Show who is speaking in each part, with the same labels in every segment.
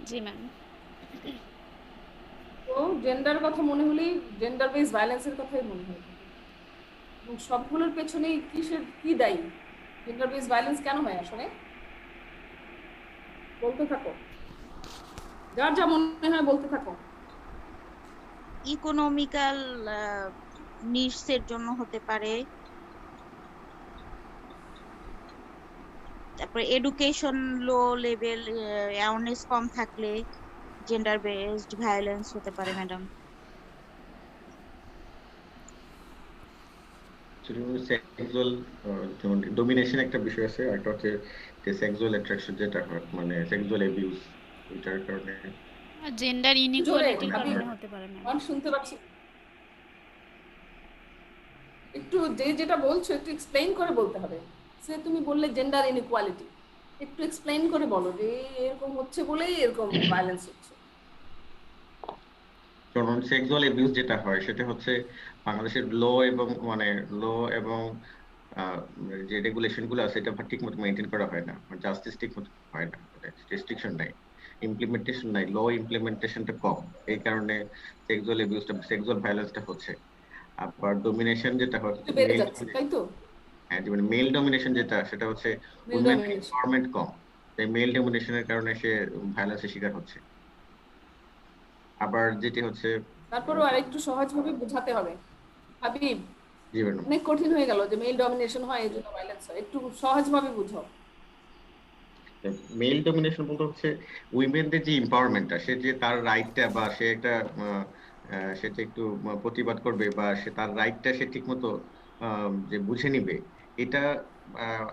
Speaker 1: জি ma'am.
Speaker 2: তো gender কথা মনে হলেই জেন্ডার বেস ভায়োলেন্সের কথাই মনে হয় এবং সবগুলোর পেছনেই কি দায়ী, জেন্ডার বেস ভায়োলেন্স কেন হয় আসলে? বলতে থাকো, যার যা মনে হয় বলতে থাকো।
Speaker 3: ইকোনমিক্যাল নিডসের জন্য হতে পারে, তারপরে এডুকেশন লো লেভেল, অ্যাওয়ারনেস কম থাকলে জেন্ডার বেসড ভায়োলেন্স হতে পারে ম্যাডাম।
Speaker 4: সেক্সুয়াল যেমন ডোমিনেশন একটা বিষয় আছে, আর একটা হচ্ছে যে সেক্সুয়াল অ্যাট্রাকশন যেটা হয়, মানে সেক্সুয়াল অ্যাবিউজ, ওইটার কারণে
Speaker 1: জেন্ডার
Speaker 2: একটু জোরে,
Speaker 1: ইনইকুয়ালিটির
Speaker 2: আমি
Speaker 1: কারণে হতে পারে ম্যাম।
Speaker 2: শুনতে পাচ্ছি। একটু যেটা বলছো একটু এক্সপ্লেইন করে বলতে হবে। সে তুমি বললে জেন্ডার ইনইকুয়ালিটি, একটু এক্সপ্লেইন করে বলো যে এরকম হচ্ছে বলেই এরকম ভায়োলেন্স হচ্ছে।
Speaker 4: কারণ সেক্সুয়াল অ্যাবিউজ যেটা হয় সেটা হচ্ছে বাংলাদেশের ল এবং মানে ল এবং যে রেগুলেশন গুলো আছে এটা ঠিক মতো মেনটেন করা হয় না, জাস্টিস ঠিক মতো হয় না, মানে রেস্ট্রিকশন নাই, ইমপ্লিমেন্টেশন নাই, ল ইমপ্লিমেন্টেশনটা কম। এই কারণে সেক্সুয়াল অ্যাবিউজটা, সেক্সুয়াল ভায়োলেন্সটা হচ্ছে। আবার ডোমিনেশন যেটা হয়,
Speaker 2: একটু বেড়ে
Speaker 4: মেল,
Speaker 2: যাচ্ছে তাই তো?
Speaker 4: হ্যাঁ মানে মেল ডমিনেশন যেটা, সেটা হচ্ছে
Speaker 2: মেল
Speaker 4: উইমেন
Speaker 2: ডমিনেশন।
Speaker 4: এম্পাওয়ারমেন্ট কম, তাই মেল ডমিনেশনের কারণে সে ভায়োলেন্সের শিকার হচ্ছে। আবার যেটি হচ্ছে
Speaker 2: তারপরেও আরেকটু সহজভাবে বোঝাতে হবে হাবিব,
Speaker 4: জি ম্যাডাম,
Speaker 2: অনেক কঠিন হয়ে গেল যে মেল ডমিনেশন হয় এই জন্য ভায়োলেন্স হয়, একটু সহজভাবে বুঝাও।
Speaker 4: মেল ডমিনেশন বলতে হচ্ছে উইমেনদের যে এম্পাওয়ারমেন্টটা, সে যে তার রাইটটা বা সে একটা সে যে একটু প্রতিবাদ করবে বা সে তার রাইটটা সে ঠিক মতো যে বুঝে নিবে, এটা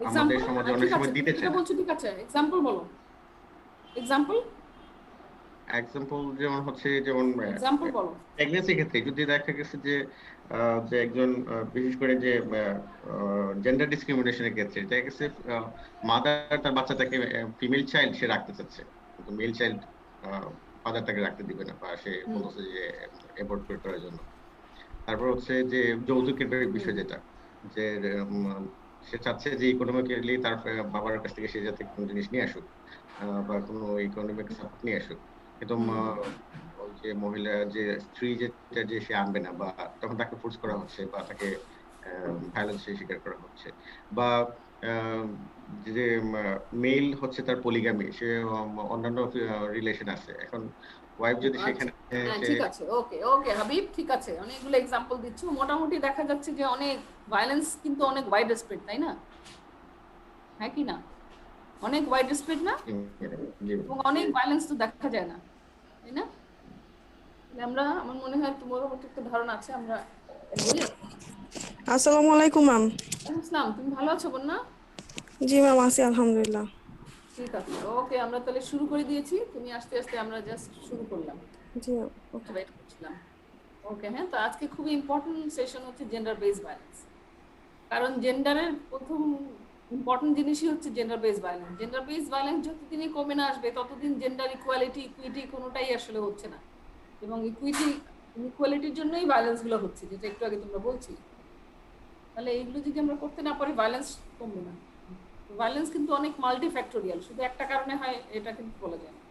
Speaker 4: আমাদের
Speaker 2: এক্সাম্পল,
Speaker 4: সমাজে অনেক
Speaker 2: ঠিক আছে
Speaker 4: সময়
Speaker 2: তুমি
Speaker 4: দিতে
Speaker 2: যেটা
Speaker 4: চায় না।
Speaker 2: বলছো ঠিক আছে, এক্সাম্পল বলো। এক্সাম্পল,
Speaker 4: এক্সাম্পল যেমন হচ্ছে, যেমন
Speaker 2: এক্সাম্পল বলো।
Speaker 4: প্রেগনেন্সির ক্ষেত্রে যদি দেখা গেছে যে যে একজন বিশেষ করে যে জেন্ডার ডিসক্রিমিনেশনের ক্ষেত্রে দেখা গেছে মাদার তার বাচ্চাটাকে, ফিমেল চাইল্ড সে রাখতে চাচ্ছে, কিন্তু মেল চাইল্ড ফাদার তাকে রাখতে দিবে না, বা সে
Speaker 2: হুম
Speaker 4: বলতেছে যে অ্যাবর্ট করে করার জন্য। তারপর হচ্ছে যে যৌতুকের
Speaker 2: হুম
Speaker 4: বিষয় যেটা, যে উম, সে চাচ্ছে যে ইকোনমিক্যালি তার বাবার কাছ থেকে সে যাতে কোনো জিনিস নিয়ে আসুক, বা কোনো ইকোনমিক সাপোর্ট নিয়ে আসুক, কিন্তু
Speaker 2: হুম
Speaker 4: ওই যে মহিলা যে স্ত্রী যেটা যে সে আনবে না, বা তখন তাকে ফোর্স করা হচ্ছে বা তাকে ভায়োলেন্সের শিকার করা হচ্ছে। বা আহ, যে মেল হচ্ছে তার পলিগামি, সে অন্যান্য রিলেশন আছে, এখন ওয়াইফ যদি
Speaker 2: আচ্ছা,
Speaker 4: সেখানে
Speaker 2: হ্যাঁ
Speaker 4: সে
Speaker 2: ঠিক আছে, ওকে ওকে হাবিব, ঠিক আছে, অনেকগুলো এক্সাম্পল দিচ্ছ, মোটামুটি দেখা যাচ্ছে যে অনেক ভায়োলেন্স কিন্তু অনেক ওয়াইড স্প্রেড, তাই না? হ্যাঁ কি না? অনেক ওয়াইড স্প্রেড না?
Speaker 4: জি
Speaker 2: এবং অনেক ভায়োলেন্স তো দেখা যায় না, তাই না? তাহলে আমরা, আমার মনে হয় তোমারও মতো একটা ধারণা আছে, আমরা এগোই।
Speaker 5: আসসালামু আলাইকুম ম্যাম।
Speaker 2: ইসলাম, তুমি ভালো আছো বন্যা?
Speaker 5: জি ম্যাম, আছি আলহামদুলিল্লাহ।
Speaker 2: ঠিক আছে, ওকে, আমরা তাহলে শুরু করে দিয়েছি, তুমি আস্তে আস্তে, আমরা জাস্ট শুরু করলাম,
Speaker 5: জি ম্যাম, ওকে।
Speaker 2: ওয়েট করছিলাম। ওকে, হ্যাঁ, তো আজকে খুবই ইম্পর্টেন্ট সেশন হচ্ছে জেন্ডার বেস ভায়োলেন্স। কারণ জেন্ডারের প্রথম ইম্পর্টেন্ট জিনিসই হচ্ছে gender base violence. Gender base violence যতদিনই কমে না আসবে ততদিন জেন্ডার ইকুয়ালিটি, ইকুইটি কোনোটাই আসলে হচ্ছে না, এবং ইকুয়ালিটির জন্যই ভায়োলেন্স গুলো হচ্ছে, যেটা একটু আগে তোমরা বলছি। তাহলে এইগুলো যদি আমরা করতে না পারি ভায়োলেন্স কমবে না। ভায়োলেন্স কিন্তু অনেক মাল্টিফ্যাক্টোরিয়াল, শুধু একটা কারণে হয় এটা কিন্তু বলা যায় না।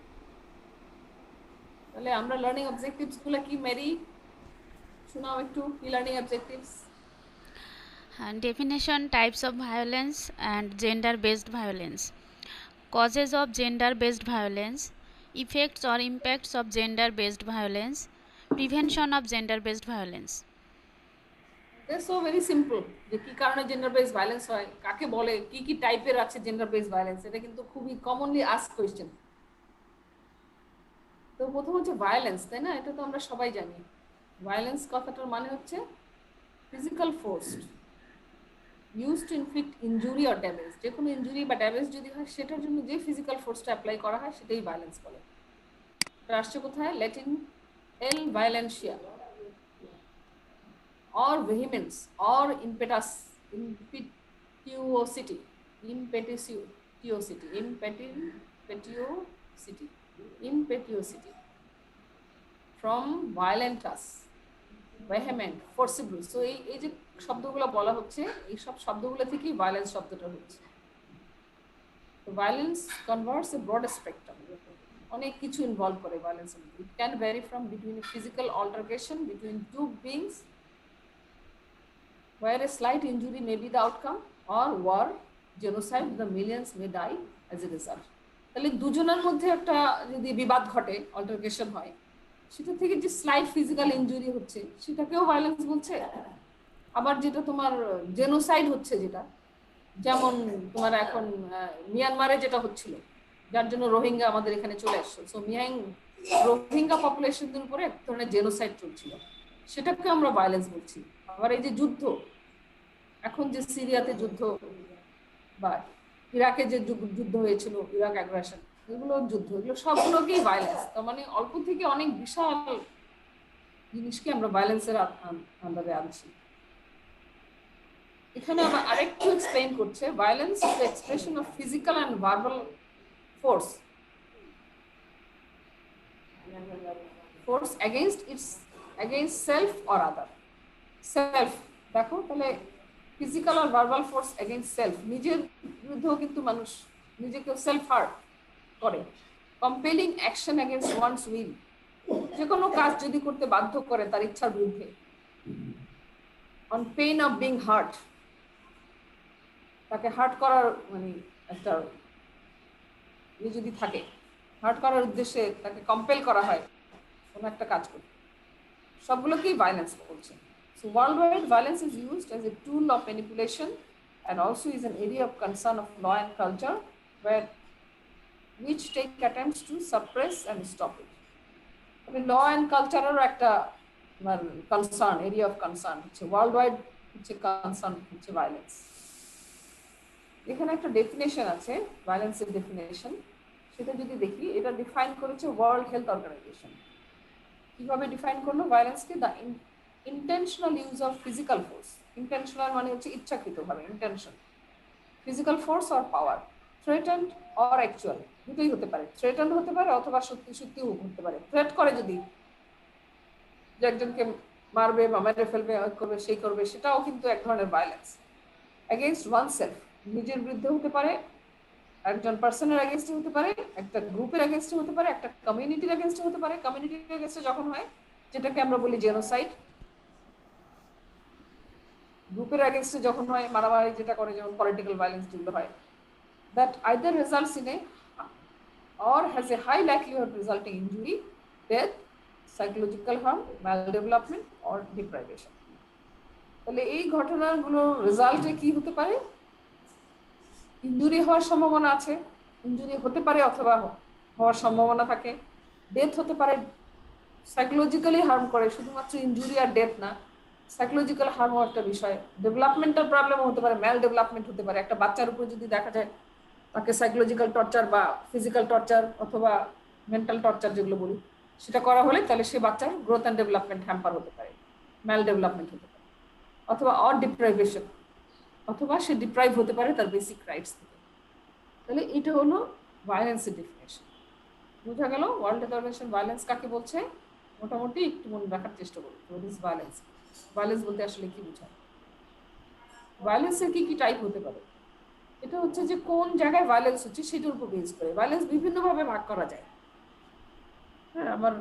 Speaker 2: তাহলে আমরা লার্নিং অবজেক্টিভস গুলো কি মেরি, শোনাও একটু, কি learning objectives?
Speaker 1: Definition, types of violence and gender based violence. Causes of gender based violence. Effects or impacts of gender based violence. Prevention of gender based violence.
Speaker 2: So very simple, যে কি কারণে gender base violence হয়, কাকে বলে, কি কি টাইপের আছে জেন্ডার বেস ভায়োলেন্স, এটা কিন্তু খুবই কমনলি আস্ক কোয়েশ্চেন। তো প্রথম হচ্ছে ভায়োলেন্স, তাই না? এটা তো আমরা সবাই জানি। ভায়োলেন্স কথাটার মানে হচ্ছে physical force use to inflict injury or damage. যে কোনো ইনজুরি বা ড্যামেজ যদি হয় সেটার জন্য যে ফিজিক্যাল ফোর্সটা অ্যাপ্লাই করা হয় সেটাই ভায়োলেন্স বলে। এটা আসছে কোথায়? ল্যাটিন এল ভায়োলেন্সিয়া, or vehemence or impetus, impetuosity, impetuosity, impetuosity from violentus, vehement, forcible. So এই যে শব্দগুলো বলা হচ্ছে, এই সব শব্দগুলো থেকেই ভায়োলেন্স শব্দটা হচ্ছে। তো violence converse a broad spectrum, অনেক কিছু ইনভলভ করে ভায়োলেন্সের মধ্যে। It can vary from between physical altercation between two beings where a slight injury may be the outcome, or war, genocide, the millions may die as a result. তাহলে দুজনের মধ্যে একটা যদি বিবাদ ঘটে, অল্টারকেশন হয়, সেটা থেকে যে স্লাইট ফিজিক্যাল ইনজুরি হচ্ছে সেটাকেও ভায়োলেন্স বলছে। আবার যেটা তোমার জেনোসাইড হচ্ছে, যেটা যেমন তোমার এখন মিয়ানমারে যেটা হচ্ছিল, যার জন্য রোহিঙ্গা আমাদের এখানে চলে আসছে, সো রোহিঙ্গা পপুলেশনদের উপরে এক ধরনের জেনোসাইড চলছিল, সেটাকে আমরা ভায়োলেন্স বলছি। আবার এই যে যুদ্ধ, এখন যে সিরিয়াতে যুদ্ধ বা ইরাকে যে যুদ্ধ হয়েছিল, ইরাক অ্যাগ্রেশন, এগুলো যুদ্ধ, এগুলো সবগুলোকেই ভায়োলেন্স। তার মানে অল্প থেকে অনেক বিশাল জিনিসকে আমরা ভায়োলেন্সের আন্ডারে আনছি। এখানে আবার আরেকটু এক্সপ্লেইন করছে, violence is the expression of physical and verbal force against self or other. Self দেখো, তাহলে ফিজিক্যাল আর ভার্বাল ফোর্স এগেইনস্ট সেলফ, নিজের বিরুদ্ধেও কিন্তু মানুষ নিজেকে সেলফ হার্ট করে। Compelling action against one's will, যে কোনো কাজ যদি করতে বাধ্য করে তার ইচ্ছার বিরুদ্ধে। On pain of being heart, তাকে হার্ট করার মানে একটা যদি থাকে, হার্ট করার উদ্দেশ্যে তাকে কম্পেল করা হয় কোনো একটা কাজ করতে, সবগুলোকেই ভায়োলেন্স বলছে। So worldwide, violence is used as a tool of manipulation and also is an area of concern of law and culture, which take attempts to suppress and stop it. I mean, law and culture are একটা concern, area of concern, worldwide concern violence. এখানে একটা definition আছে, ভায়োলেন্সের definition, সেটা যদি দেখি, এটা define করেছে world health organization. কিভাবে ডিফাইন করলো ভায়োলেন্সকে? The intentional use of physical force, intentional মানে হচ্ছে ইচ্ছাকৃতভাবে, intention, physical force or power, threatened or actual, দুটোই হতে পারে, থ্রেটেন্ড হতে পারে অথবা সত্যি সত্যিও হতে পারে। থ্রেট করে যদি যে একজনকে মারবে বা মেরে ফেলবে, করবে, সেই করবে, সেটাও কিন্তু এক ধরনের ভায়োলেন্স। এগেইনস্ট ওয়ান সেলফ, নিজের বিরুদ্ধে হতে পারে, একজন পার্সনের এগেইনস্টে হতে পারে, একটা গ্রুপের এগেইনস্টে হতে পারে, একটা কমিউনিটির এগেইনস্টে হতে পারে। কমিউনিটির এগেইনস্টে যখন হয়, যেটাকে আমরা বলি জেনোসাইড। গ্রুপের এগেইনস্টে যখন হয়, মারামারি যেটা করে, যেমন পলিটিক্যাল ভায়োলেন্স যেগুলো হয়, that either results in a or has a high likelihood resulting injury, death, psychological harm, maldevelopment or deprivation. তাহলে এই ঘটনাগুলো রেজাল্টে কি হতে পারে? ইনজুরি হওয়ার সম্ভাবনা আছে, ইনজুরি হতে পারে অথবা হওয়ার সম্ভাবনা থাকে, ডেথ হতে পারে, সাইকোলজিক্যালি হার্ম করে, শুধুমাত্র ইনজুরি আর ডেথ না, সাইকোলজিক্যাল হার্মও একটা বিষয়, ডেভেলপমেন্টাল প্রবলেমও হতে পারে, ম্যাল ডেভেলপমেন্ট হতে পারে। একটা বাচ্চার উপর যদি দেখা যায় তাকে সাইকোলজিক্যাল টর্চার বা ফিজিক্যাল টর্চার অথবা মেন্টাল টর্চার যেগুলো বলি, সেটা করা হলে তাহলে সে বাচ্চার গ্রোথ অ্যান্ড ডেভেলপমেন্ট হ্যাম্পার হতে পারে, ম্যাল ডেভেলপমেন্ট হতে পারে, অথবা অর ডিপ্রাইভেশন, অথবা সে ডিপ্রাইভ হতে পারে তার বেসিক রাইটস থেকে। তাহলে এটা হলো ভায়োলেন্সের ডেফিনেশন। বোঝা গেল ওয়ার্ল্ড হেলথ অর্গানাইজেশন ভায়োলেন্স কাকে বলছে? মোটামুটি একটু মনে রাখার চেষ্টা করুন, হোয়াট ইজ ভায়োলেন্স। ভায়োলেন্স বলতে আসলে কি বোঝায়, ভায়োলেন্সের কি কি টাইপ হতে পারে। এটা হচ্ছে যে কোন জায়গায় ভায়োলেন্স হচ্ছে সেটার উপর বেস করে ভায়োলেন্স বিভিন্নভাবে ভাগ করা যায়। হ্যাঁ, আমার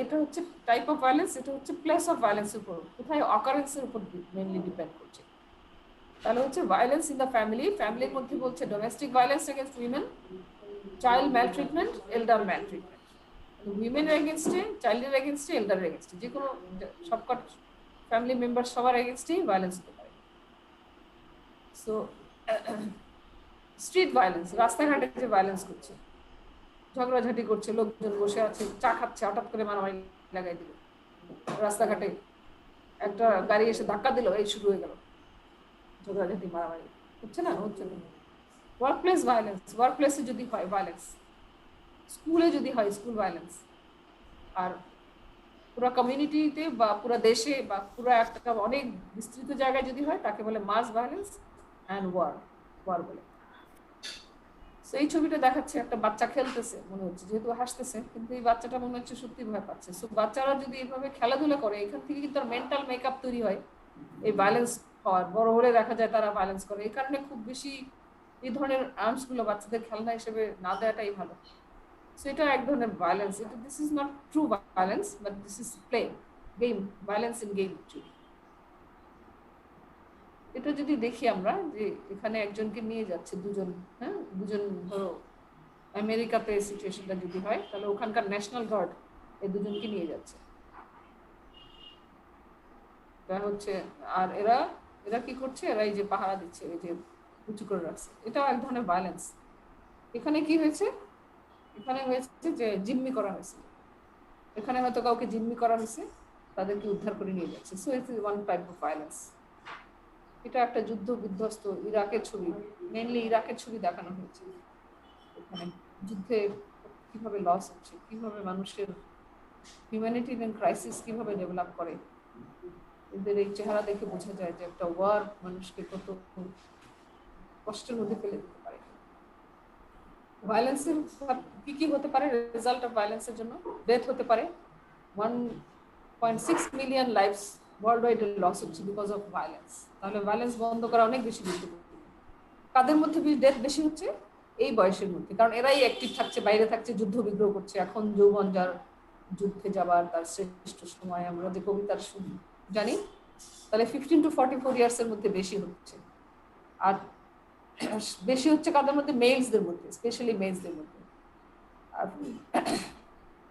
Speaker 2: এটা হচ্ছে টাইপ অফ ভায়োলেন্স, এটা হচ্ছে প্লেস অফ ভায়োলেন্সের উপর, কোথায় অকারেন্সের উপর মেইনলি ডিপেন্ড করছে। তাহলে হচ্ছে ভায়োলেন্স ইন দ্য ফ্যামিলি, ফ্যামিলির মধ্যে বলছে domestic violence against women, child maltreatment, elder maltreatment. উইমেনের এগেইনস্টে, চাইল্ডের এগেইনস্টে, এল্ডারের এগেইনস্টে, যে কোনো সবকট ফ্যামিলি মেম্বার সবার এগেইনস্টেই ভায়োলেন্স হতে পারে। সো স্ট্রিট ভায়োলেন্স, রাস্তাঘাটে যে ভায়োলেন্স করছে, ঝগড়াঝাটি করছে, লোকজন বসে আছে চা খাচ্ছে, হঠাৎ করে মারামারি লাগাই দিল, রাস্তাঘাটে একটা গাড়ি এসে ধাক্কা দিল, এই শুরু হয়ে গেল ঝগড়াঝাটি, মারামারি হচ্ছে না, হচ্ছে না। ওয়ার্ক প্লেস ভায়োলেন্স, ওয়ার্ক প্লেসে যদি হয় ভায়োলেন্স, স্কুলে যদি হয় স্কুল ভায়োলেন্স, আর পুরো কমিউনিটিতে বা পুরো দেশে বা পুরো একটা অনেক বিস্তৃত জায়গায় যদি হয় তাকে বলে মাস ভায়োলেন্স অ্যান্ড ওয়ার বলে। তো এই ছবিটা দেখাচ্ছে একটা বাচ্চা খেলতেছে, মনে হচ্ছে যেহেতু হাসতেছে, কিন্তু এই বাচ্চাটা মনে হচ্ছে সত্যি ভয় পাচ্ছে। সো বাচ্চারা যদি এইভাবে খেলাধুলা করে, এখান থেকে কিন্তু তার মেন্টাল মেকআপ তৈরি হয় এই ভায়োলেন্স হওয়ার। বড় হলে দেখা যায় তারা ভায়োলেন্স করে। এই কারণে খুব বেশি এই ধরনের আর্মস গুলো বাচ্চাদের খেলনা হিসেবে না দেওয়াটাই ভালো। সো এটা এক ধরনের ভায়োলেন্স। এটা this is not true violence, but this is play game, violence in game. এটা যদি দেখি আমরা যে এখানে একজনকে নিয়ে যাচ্ছে দুজন, হ্যাঁ দুজন, ধরো আমেরিকাতে সিচুয়েশনটা যদি হয় তাহলে ওখানকার ন্যাশনাল গার্ড এই দুজনকে নিয়ে যাচ্ছে, এটা হচ্ছে। আর এরা এরা কি করছে, এরা এই যে পাহারা দিচ্ছে, এই যে উঁচু করে রাখছে, এটাও এক ধরনের ভায়োলেন্স। এখানে কি হয়েছে, এখানে হয়েছে যে জিম্মি করা হয়েছে, এখানে হয়তো কাউকে জিম্মি করা হয়েছে, তাদেরকে উদ্ধার করে নিয়ে যাচ্ছে। So it's one type of violence. এটা একটা যুদ্ধ বিধ্বস্ত ইরাকের ছবি, মেইনলি ইরাকের ছবি দেখানো হয়েছে। এখানে যুদ্ধে কিভাবে লস হচ্ছে, কিভাবে মানুষের হিউম্যানিটেরিয়ান ক্রাইসিস কিভাবে ডেভেলপ করে, এদের এই চেহারা দেখে বোঝা যায় যে একটা ওয়ার মানুষকে কত কষ্টের মধ্যে ফেলে দিতে পারে। ভায়োলেন্সের কি কি হতে পারে রেজাল্ট অফ ভায়োলেন্সের জন্য? ডেথ হতে পারে, 1.6 million lives world wide loss হচ্ছে বিকজ অফ ভায়োলেন্স। তাহলে ভায়োলেন্স বন্ধ করা অনেক বেশি গুরুত্বপূর্ণ। কাদের মধ্যে ডেথ বেশি হচ্ছে? এই বয়সের মধ্যে, কারণ এরাই অ্যাক্টিভ থাকছে, বাইরে থাকছে, যুদ্ধ বিগ্রহ করছে। এখন যৌবন যার যুদ্ধে যাবার তার শ্রেষ্ঠ সময়, আমরা যে কবিতার জানি, তাহলে 15 to 44 ইয়ার্সের মধ্যে বেশি হচ্ছে। আর বেশি হচ্ছে কাদের মধ্যে? মেলসদের মধ্যে, স্পেশালি মেলসদের মধ্যে। আর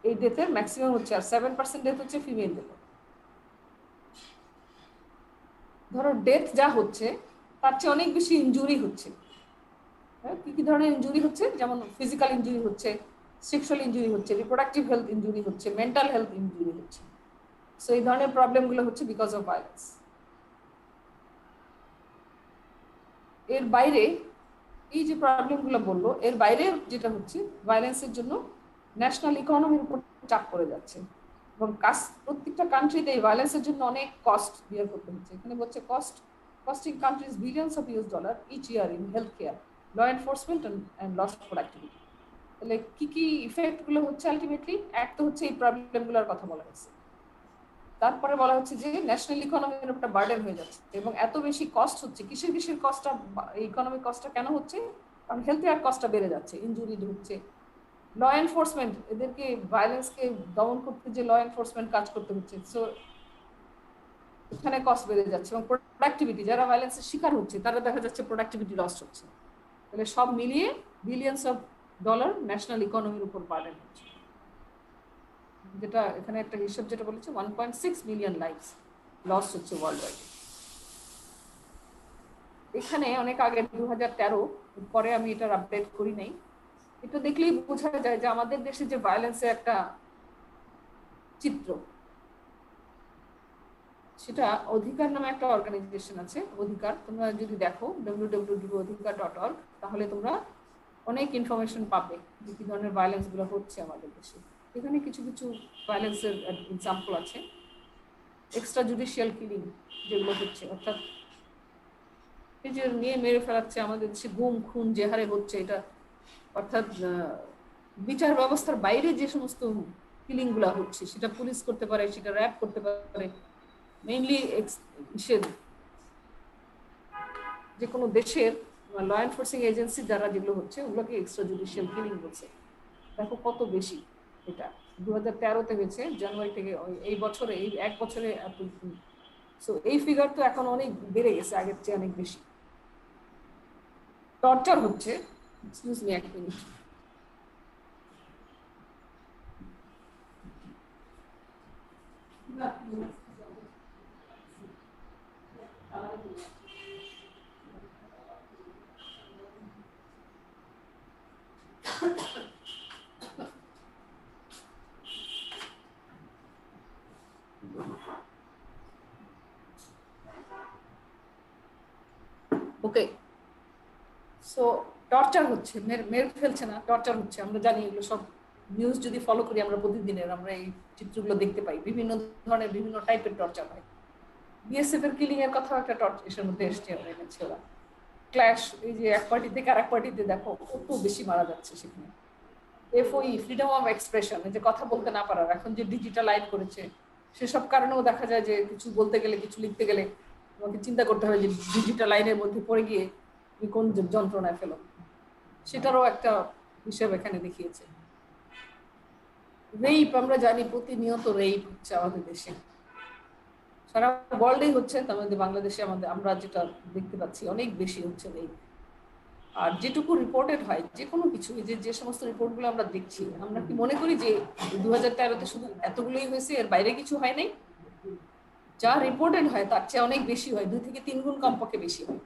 Speaker 2: এই ডেথের ম্যাক্সিমাম হচ্ছে, আর 7% ডেথ হচ্ছে ফিমেলদের। ধরো ডেথ যা হচ্ছে তার চেয়ে অনেক বেশি ইনজুরি হচ্ছে। কি কি ধরনের ইনজুরি হচ্ছে? যেমন ফিজিক্যাল ইনজুরি হচ্ছে, সেক্সুয়াল ইনজুরি হচ্ছে, রিপ্রোডাক্টিভ হেলথ ইনজুরি হচ্ছে, মেন্টাল হেলথ ইনজুরি হচ্ছে। সো এই ধরনের প্রবলেমগুলো হচ্ছে বিকজ অফ ভায়োলেন্স। এর বাইরে এই যে প্রবলেমগুলো বললো, এর বাইরে যেটা হচ্ছে ভায়োলেন্সের জন্য ন্যাশনাল ইকোনমির উপর চাপ পড়ে যাচ্ছে, এবং প্রত্যেকটা কান্ট্রিতে এই ভায়োলেন্সের জন্য অনেক কস্ট বিয়ার করতে হচ্ছে। এখানে বলছে costing countries billions of US dollar each year in healthcare, law enforcement and loss of productivity. তাহলে কি কি ইফেক্ট গুলো হচ্ছে আলটিমেটলি? এক তো হচ্ছে এই প্রবলেমগুলোর কথা বলা হয়েছে, তারপরে বলা হচ্ছে যে ন্যাশনাল ইকোনমির উপর বার্ডেন হয়ে যাচ্ছে, এবং এত বেশি কস্ট হচ্ছে। কিসের কস্টটা, ইকোনমিক কস্টটা কেন হচ্ছে? কারণ হেলথ কেয়ার কস্টটা বেড়ে যাচ্ছে, ইনজুরি হচ্ছে। ল এনফোর্সমেন্ট, এদেরকে ভায়োলেন্সকে দমন করতে যে ল এনফোর্সমেন্ট কাজ করতে হচ্ছে, সো এখানে কস্ট বেড়ে যাচ্ছে। এবং প্রোডাক্টিভিটি, যারা ভায়োলেন্সের শিকার হচ্ছে তারা দেখা যাচ্ছে প্রোডাক্টিভিটি লস হচ্ছে। তাহলে সব মিলিয়ে বিলিয়নস অফ ডলার ন্যাশনাল ইকোনমির উপর বার্ডেন হচ্ছে, যেটা এখানে একটা হিসাব যেটা বলেছে 1.6 মিলিয়ন লাইভস লস হচ্ছে ওয়ার্ল্ড ওয়াইড। এখানে অনেক আগে 2013 পরে আমি এটার আপডেট করি নাই, এটা দেখলেই বোঝা যায় যে আমাদের দেশে যে ভায়োলেন্সের একটা চিত্র, সেটা অধিকার নামে একটা অর্গানাইজেশন আছে, অধিকার। তোমরা যদি দেখো www.odhikar.org, তাহলে তোমরা অনেক ইনফরমেশন পাবে যে কি ধরনের ভায়োলেন্স গুলো হচ্ছে আমাদের দেশে। এখানে কিছু কিছু ভায়োলেন্সের এক্সাম্পল আছে। এক্সট্রা জুডিশিয়াল কিলিং যেগুলো হচ্ছে, অর্থাৎ এই যে নিয়ে মেরে ফেলাচ্ছে আমাদের দেশে, গুম খুন যে হারে হচ্ছে, এটা অর্থাৎ বিচার ব্যবস্থার বাইরে যে সমস্ত কিলিং গুলা হচ্ছে, সেটা পুলিশ করতে পারে, সেটা র্যাব করতে পারে। মেইনলি যে কোনো দেশের ল এনফোর্সিং এজেন্সি দ্বারা যেগুলো হচ্ছে ওগুলোকে এক্সট্রা জুডিশিয়াল কিলিং বলছে। দেখো কত বেশি, এটা 2013-তে হয়েছে, জানুয়ারি থেকে এই বছরে, এই এক বছরে এত। সো এই ফিগার তো এখন অনেক বেড়ে গেছে, আগের চেয়ে অনেক বেশি। টর্চার হচ্ছে, এক্সকিউজ মি এক মিনিট, ওকে। সো টর্চার হচ্ছে, মেরে ফেলছে না, টর্চার হচ্ছে। আমরা জানি এগুলো সব নিউজ যদি ফলো করি আমরা প্রতিদিনের, আমরা এই চিত্রগুলো দেখতে পাই। বিভিন্ন ধরনের বিভিন্ন টাইপের টর্চার হয়। বিএসএফ এর কিলিং এর কথা একটা টর্চারের মধ্যে এসছে, ওরা ক্ল্যাশ, এই যে এক পার্টি থেকে আরেক পার্টিতে দেখো কত বেশি মারা যাচ্ছে সেখানে। এফওই, ফ্রিডম অফ এক্সপ্রেশন, যে কথা বলতে না পারার, এখন যে ডিজিটালাইজ করেছে সেসব কারণেও দেখা যায় যে কিছু বলতে গেলে, কিছু লিখতে গেলে তোমাকে চিন্তা করতে হয় যে ডিজিটাল লাইনের মধ্যে পড়ে গিয়ে তুমি কোন যন্ত্রণায় ফেলো। সেটারও একটা হিসেব এখানে দেখিয়েছে। রেপ আমরা জানি প্রতিনিয়ত রেপ হচ্ছে আমাদের দেশে, সারা ওয়ার্ল্ডেই হচ্ছে, তার মধ্যে বাংলাদেশে আমরা যেটা দেখতে পাচ্ছি অনেক বেশি হচ্ছে রেপ। আর যেটুকু রিপোর্টেড হয় যে কোনো কিছু, যে সমস্ত রিপোর্টগুলো আমরা দেখছি, আমরা কি মনে করি যে 2013-তে শুধু এতগুলোই হয়েছে, এর বাইরে কিছু হয় নাই? যা রিপোর্টেড হয় তার চেয়ে অনেক বেশি হয়, 2 থেকে 3 গুণ কমপক্ষে বেশি হয়।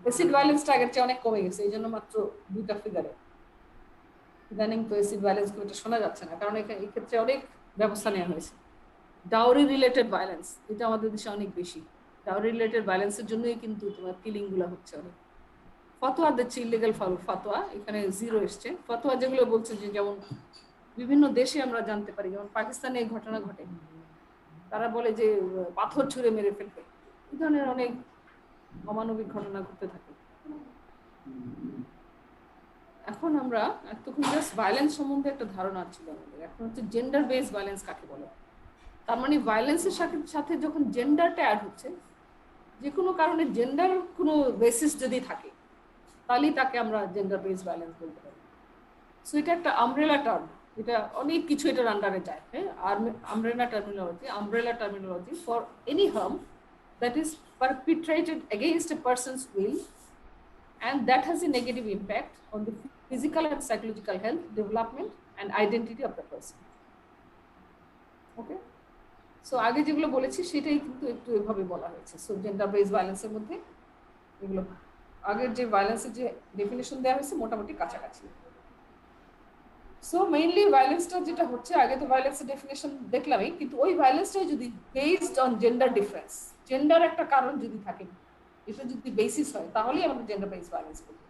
Speaker 2: অ্যাসিড ভায়োলেন্সটা আগের চেয়ে অনেক কমে গেছে, এই জন্য মাত্র 2টা ফিগারে। ইদানিং তো অ্যাসিড ভায়োলেন্স খুব একটা শোনা যাচ্ছে না, কারণ এই ক্ষেত্রে অনেক ব্যবস্থা নেওয়া হয়েছে। ডাউরি রিলেটেড ভায়োলেন্স, এটা আমাদের দেশে অনেক বেশি। ডাউরি রিলেটেড ভায়োলেন্সের জন্যই কিন্তু তোমার কিলিং গুলো হচ্ছে অনেক। ফতোয়া দিচ্ছে, ইলিগাল ফতোয়া, এখানে 0 এসছে। ফতোয়া যেগুলো বলছে যে, যেমন বিভিন্ন দেশে আমরা জানতে পারি, যেমন পাকিস্তানে এই ঘটনা ঘটে, তারা বলে যে পাথর ছুঁড়ে মেরে ফেলবে, এই ধরনের অনেক অমানবিক ঘটনা ঘটতে থাকে। এখন আমরা এতক্ষণ জাস্ট ভায়োলেন্স সম্বন্ধে একটা ধারণা ছিল আমাদের, এখন হচ্ছে জেন্ডার বেসড ভায়োলেন্স কাকে বলে। তার মানে ভায়োলেন্সের সাথে যখন জেন্ডারটা অ্যাড হচ্ছে, যে কোনো কারণে জেন্ডার কোনো বেসিস যদি থাকে, তাহলেই তাকে আমরা জেন্ডার বেসড ভায়োলেন্স বলতে পারি। সো এটা একটা আমব্রেলা টার্ম, এটা অনেক কিছু এটার আন্ডারে যায়। হ্যাঁ, umbrella terminology for any harm that is perpetrated against a person's will and that has a negative impact on the physical and psychological health, development and identity of the person. Okay, so আগে যেগুলো বলেছি সেটাই কিন্তু একটু এভাবে বলা হয়েছে। So gender based ভায়োলেন্সের মধ্যে এগুলো আগের যে ভায়োলেন্সের যে ডেফিনেশন দেওয়া হয়েছে মোটামুটি কাছাকাছি। সো মেইনলি ভায়োলেন্সটা যেটা হচ্ছে, আগে তো ভায়োলেন্সের ডেফিনেশন দেখলামই, কিন্তু ওই ভায়োলেন্সটাই যদি based on gender difference, gender একটা কারণ যদি থাকে, এটা যদি বেসিস হয়, তাহলেই আমাদের জেন্ডার বেসড ভায়োলেন্স বলবো।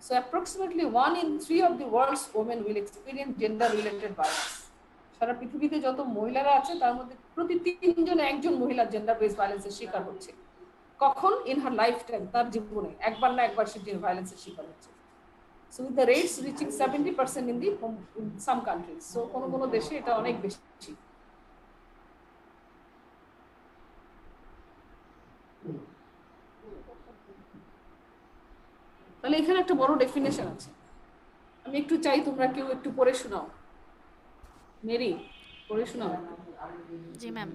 Speaker 2: So approximately 1 in 3 of the world's women will experience gender related violence. সারা পৃথিবীতে যত মহিলারা আছে তার মধ্যে প্রতি 3 জনে একজন মহিলা জেন্ডার বেসড ভায়োলেন্সের শিকার হচ্ছে। কখন? ইন হার লাইফ টাইম, তার জীবনে একবার না একবার সে ভায়োলেন্সের শিকার হচ্ছে। So with the rates reaching 70% in some countries, so কোনো দেশে এটা অনেক বেশি। তাহলে এখানে একটা বড় ডেফিনেশন আছে, আমি একটু চাই তোমরা কেউ একটু পড়ে শোনাও। মেরি, পড়ে শোনাও।
Speaker 1: জি ma'am.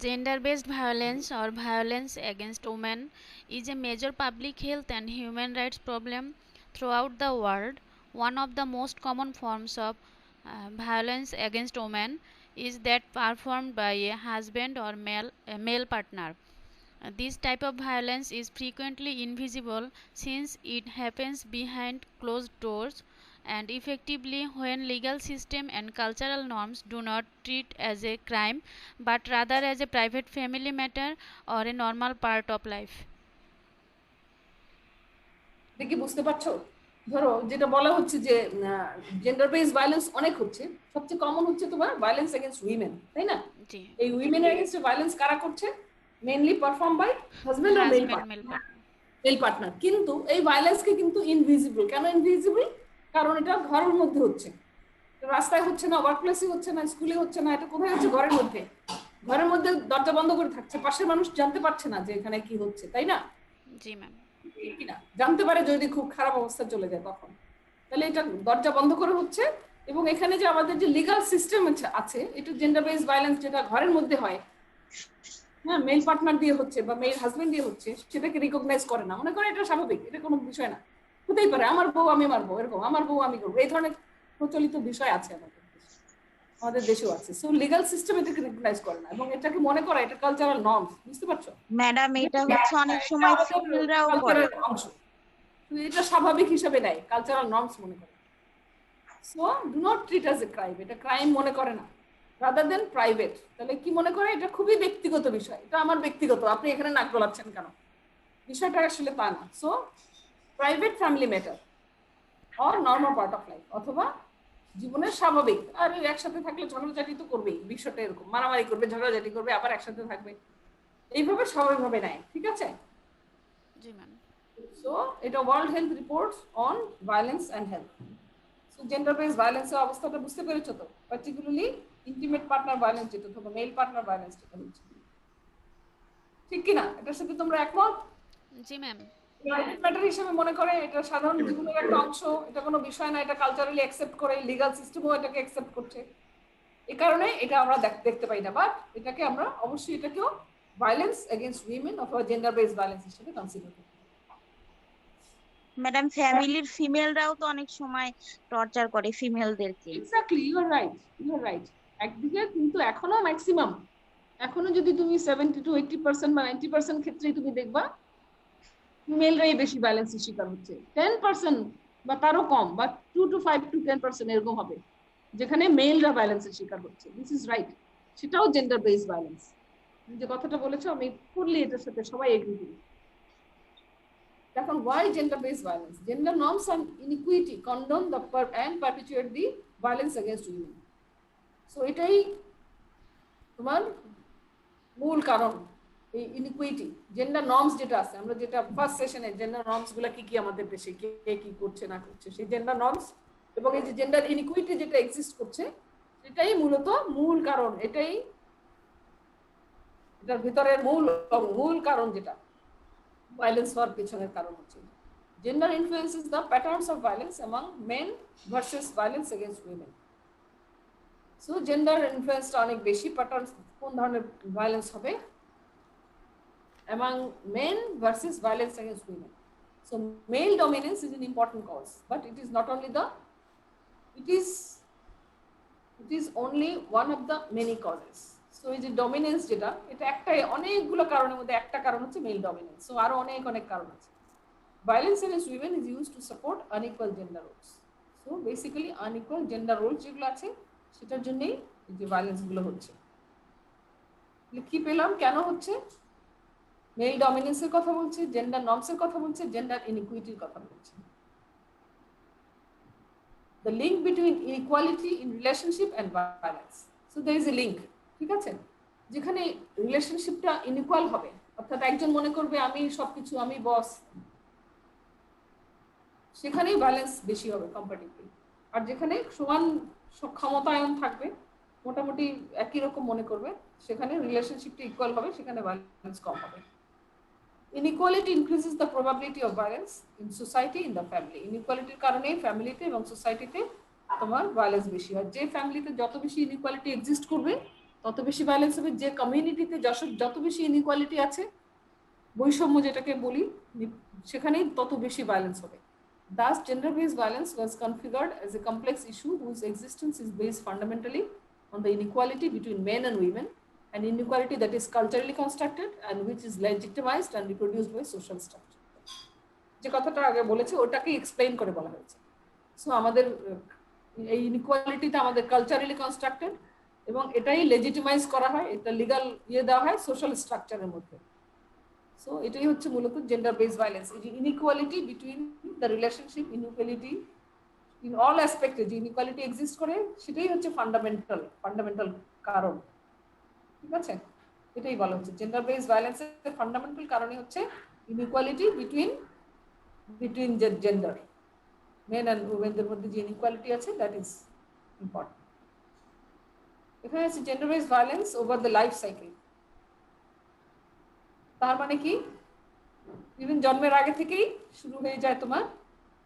Speaker 1: Gender-based violence or violence against women is a major public health and human rights problem throughout the world. One of the most common forms of violence against women is that performed by a husband or male partner. This type of violence is frequently invisible since it happens behind closed doors and effectively when legal system and cultural norms do not treat as a crime but rather as a private family matter or a normal part of life.
Speaker 2: দেখি বুঝতে পারছো? ধরো যেটা বলা হচ্ছে যে gender based violence অনেক হচ্ছে, সবচেয়ে কমন হচ্ছে তোমার ভায়োলেন্স এগেইনস্ট উইমেন, তাই না?
Speaker 1: জি।
Speaker 2: এই উইমেন এগেইনস্ট ভায়োলেন্স কারা করছে? মেইনলি পারফর্ম বাই হাজবেন্ড আর মেল পার্টনার। কিন্তু এই ভায়োলেন্সকে কিন্তু ইনভিজিবল। কেন ইনভিজিবল? কারণ এটা ঘরের মধ্যে হচ্ছে, রাস্তায় হচ্ছে না, ওয়ার্ক প্লেসে হচ্ছে না, স্কুলে হচ্ছে না, এটা কোথায় হচ্ছে? ঘরের মধ্যে। ঘরের মধ্যে দরজা বন্ধ করে থাকছে, পাশের মানুষ জানতে পারছে না যে এখানে কি হচ্ছে, তাই না?
Speaker 1: জি ম্যাম।
Speaker 2: কিনা জানতে পারে যদি খুব খারাপ অবস্থা চলে যায় তখন। তাহলে এটা দরজা বন্ধ করে হচ্ছে। এবং এখানে যে আমাদের যে লিগাল সিস্টেম আছে, এটা জেন্ডার বেসড ভায়োলেন্স যেটা ঘরের মধ্যে হয়, হ্যাঁ, মেল পার্টনার দিয়ে হচ্ছে বা মেল হাজবেন্ড দিয়ে হচ্ছে, সেটাকে রিকগনাইজ করে না, মনে করে এটা স্বাভাবিক, এটা কোনো বিষয় না, হতেই পারে, আমার বউ আমি মারবো, এরকম আমার বউ আমি করবো, এই ধরনের প্রচলিত বিষয় আছে আমাদের দেশেও আছে। সো লিগাল সিস্টেম এটাকে রিকগনাইজ করে না এবং এটাকে মনে করে এটা কালচারাল নর্মস। বুঝতে পারছো
Speaker 3: ম্যাডাম? এটা হচ্ছে অনেক সময় সিভিলরাও করে,
Speaker 2: এটা স্বাভাবিক হিসেবে নেয়, কালচারাল নর্মস মনে করে। So do not treat as a crime, এটা ক্রাইম মনে করে না, রাদার দেন প্রাইভেট। তাহলে কি মনে করে? এটা খুবই ব্যক্তিগত বিষয়, এটা আমার ব্যক্তিগত, আপনি এখানে নাক গলাচ্ছেন কেন? বিষয়টা আসলে তা না। So private family matter or normal part of life, অথবা জীবনের স্বাভাবিক। আর একসাথে থাকলে ঝগড়াঝাটি তো করবেই, বিষয়টা এরকম, মারামারি করবে, ঝগড়াঝাটি করবে, আবার একসাথে থাকবে, এইভাবে স্বাভাবিকভাবে নেয়। ঠিক আছে?
Speaker 1: জি ম্যাম।
Speaker 2: সো এটা world health reports on violence and health. So gender based ভায়োলেন্সের অবস্থাটা বুঝতে পেরেছো তো? পার্টিকুলারলি ইন্টিমেট পার্টনার ভায়োলেন্স যেটা, অথবা মেল পার্টনার ভায়োলেন্স যেটা হচ্ছে, ঠিক কিনা? এটার সাথে তোমরা একমত?
Speaker 1: জি ম্যাম।
Speaker 2: রাইট ম্যাটার হিসেবে মনে করে এটা সাধারণ জীবনের একটা অংশ, এটা কোনো বিষয় না, এটা কালচারালি অ্যাকসেপ্ট করে, লিগ্যাল সিস্টেমও এটাকে অ্যাকসেপ্ট করছে। এই কারণে এটা আমরা দেখতে পাই না, বাট এটাকে আমরা অবশ্যই এটাকেও ভায়োলেন্স এগেইনস্ট উইমেন অথবা জেন্ডার বেসড ভায়োলেন্স হিসেবে কনসিডার করি।
Speaker 3: ম্যাডাম ফ্যামিলির ফিমেলরাও তো অনেক সময় টর্চার করে ফিমেলদেরকে।
Speaker 2: Exactly, you are right. একদিকে কিন্তু এখনো ম্যাক্সিমাম, এখনো যদি তুমি 70 to 80% বা 90% ক্ষেত্রেই তুমি দেখবা ফিমেলরাই বেশি ভায়োলেন্সের শিকার হচ্ছে। 10% বা তারও কম, বা 2 to 5 to 10% এরকম হবে যেখানে মেলরা ভায়োলেন্সের শিকার হচ্ছে। দিস ইজ রাইট, সেটাও জেন্ডার বেসড ভায়োলেন্স। যে কথাটা বলেছো আমি ফুললি এটার সাথে সবাই এগ্রি করি। এখন why gender based violence? Gender norms and inequity condone the and perpetuate the violence against women. So এটাই তোমার মূল কারণ, এই ইনইকুইটি। জেন্ডার নর্মস যেটা আছে, আমরা যেটা ফার্স্ট সেশনে জেন্ডার নর্মস গুলা কি কি আমাদের দেশে কে কি করছে না করছে, সেই জেন্ডার নর্মস এবং এই যে জেন্ডার ইনইকুইটি যেটা এক্সিস্ট করছে, সেটাই মূলত মূল কারণ। এটার ভিতরের মূল কারণ যেটা ভায়োলেন্স হওয়ার পেছনের কারণ হচ্ছে gender influences the patterns of violence among men versus violence against women. So gender ইনফ্লুয়েন্সটা অনেক বেশি। প্যাটার্ন কোন ধরনের ভায়োলেন্স হবে among men versus violence against women. So male dominance is an important cause, but it is not only it is only one of the many causes. So এই যে dominance যেটা, এটা একটাই, অনেকগুলো কারণের মধ্যে একটা কারণ হচ্ছে মেল ডমিনেন্স। সো আরো অনেক কারণ আছে। Violence against women is used to support unequal gender roles. So basically unequal gender roles যেগুলো আছে সেটার জন্যই এই যে ভায়োলেন্স গুলো হচ্ছে। কি পেলাম, কেন হচ্ছে? মেল ডমিনেন্সের কথা বলছে, জেন্ডার নর্মসের কথা বলছে, জেন্ডার ইনইকুইটির কথা বলছে। The link between inequality in relationship and violence. So there is a link, ঠিক আছে? যেখানে রিলেশনশিপটা ইনইকুয়াল হবে, অর্থাৎ একজন মনে করবে আমি সবকিছু, আমি বস, সেখানেই ভায়োলেন্স বেশি হবে কম্পারেটিভলি। আর যেখানে সমান ক্ষমতায়ন থাকবে, মোটামুটি একই রকম মনে করবে, সেখানে রিলেশনশিপটা ইকুয়াল হবে, সেখানে ভায়োলেন্স কম হবে। Inequality increases the probability of violence in society, in the family. Inequality কারণে ফ্যামিলিতে এবং সোসাইটিতে তোমার ভায়োলেন্স বেশি হয়। যে ফ্যামিলিতে যত বেশি ইনইকুয়ালিটি এক্সিস্ট করবে তত বেশি ভায়োলেন্স হবে। যে কমিউনিটিতে যত বেশি ইনইকুয়ালিটি আছে, বৈষম্য যেটাকে বলি, সেখানেই তত বেশি ভায়োলেন্স হবে। Thus, gender-based violence was configured as a complex issue whose existence is based fundamentally on the inequality between men and women, an inequality that is culturally constructed and which is legitimized and reproduced by social structure. যে কথাটা আগে বলেছে ওটাকে explain করে বলা হয়েছে। So আমাদের এই ইনইকুয়ালিটিটা আমাদের কালচারালি কনস্ট্রাক্টেড এবং এটাই লেজিটিমাইজ করা হয়, এটা লিগ্যাল দেওয়া হয় সোশ্যাল স্ট্রাকচারের মধ্যে। সো এটাই হচ্ছে মূলত জেন্ডার বেসড ভায়োলেন্স। এই যে inequality between the relationship, inequality in all অ্যাসপেক্টে যে ইনইকুয়ালিটি এক্সিস্ট করে, সেটাই হচ্ছে ফান্ডামেন্টাল কারণ, ঠিক আছে? এটাই বলা হচ্ছে জেন্ডার বেসড ভায়োলেন্সের ফান্ডামেন্টাল কারণই হচ্ছে inequality between gender, men and উইমেনদের মধ্যে যে ইনইকুয়ালিটি আছে, দ্যাট ইজ ইম্পর্টেন্ট। এখানে আছে gender based violence over the life cycle. তার মানে কি, ইভেন জন্মের আগে থেকেই শুরু হয়ে যায় তোমার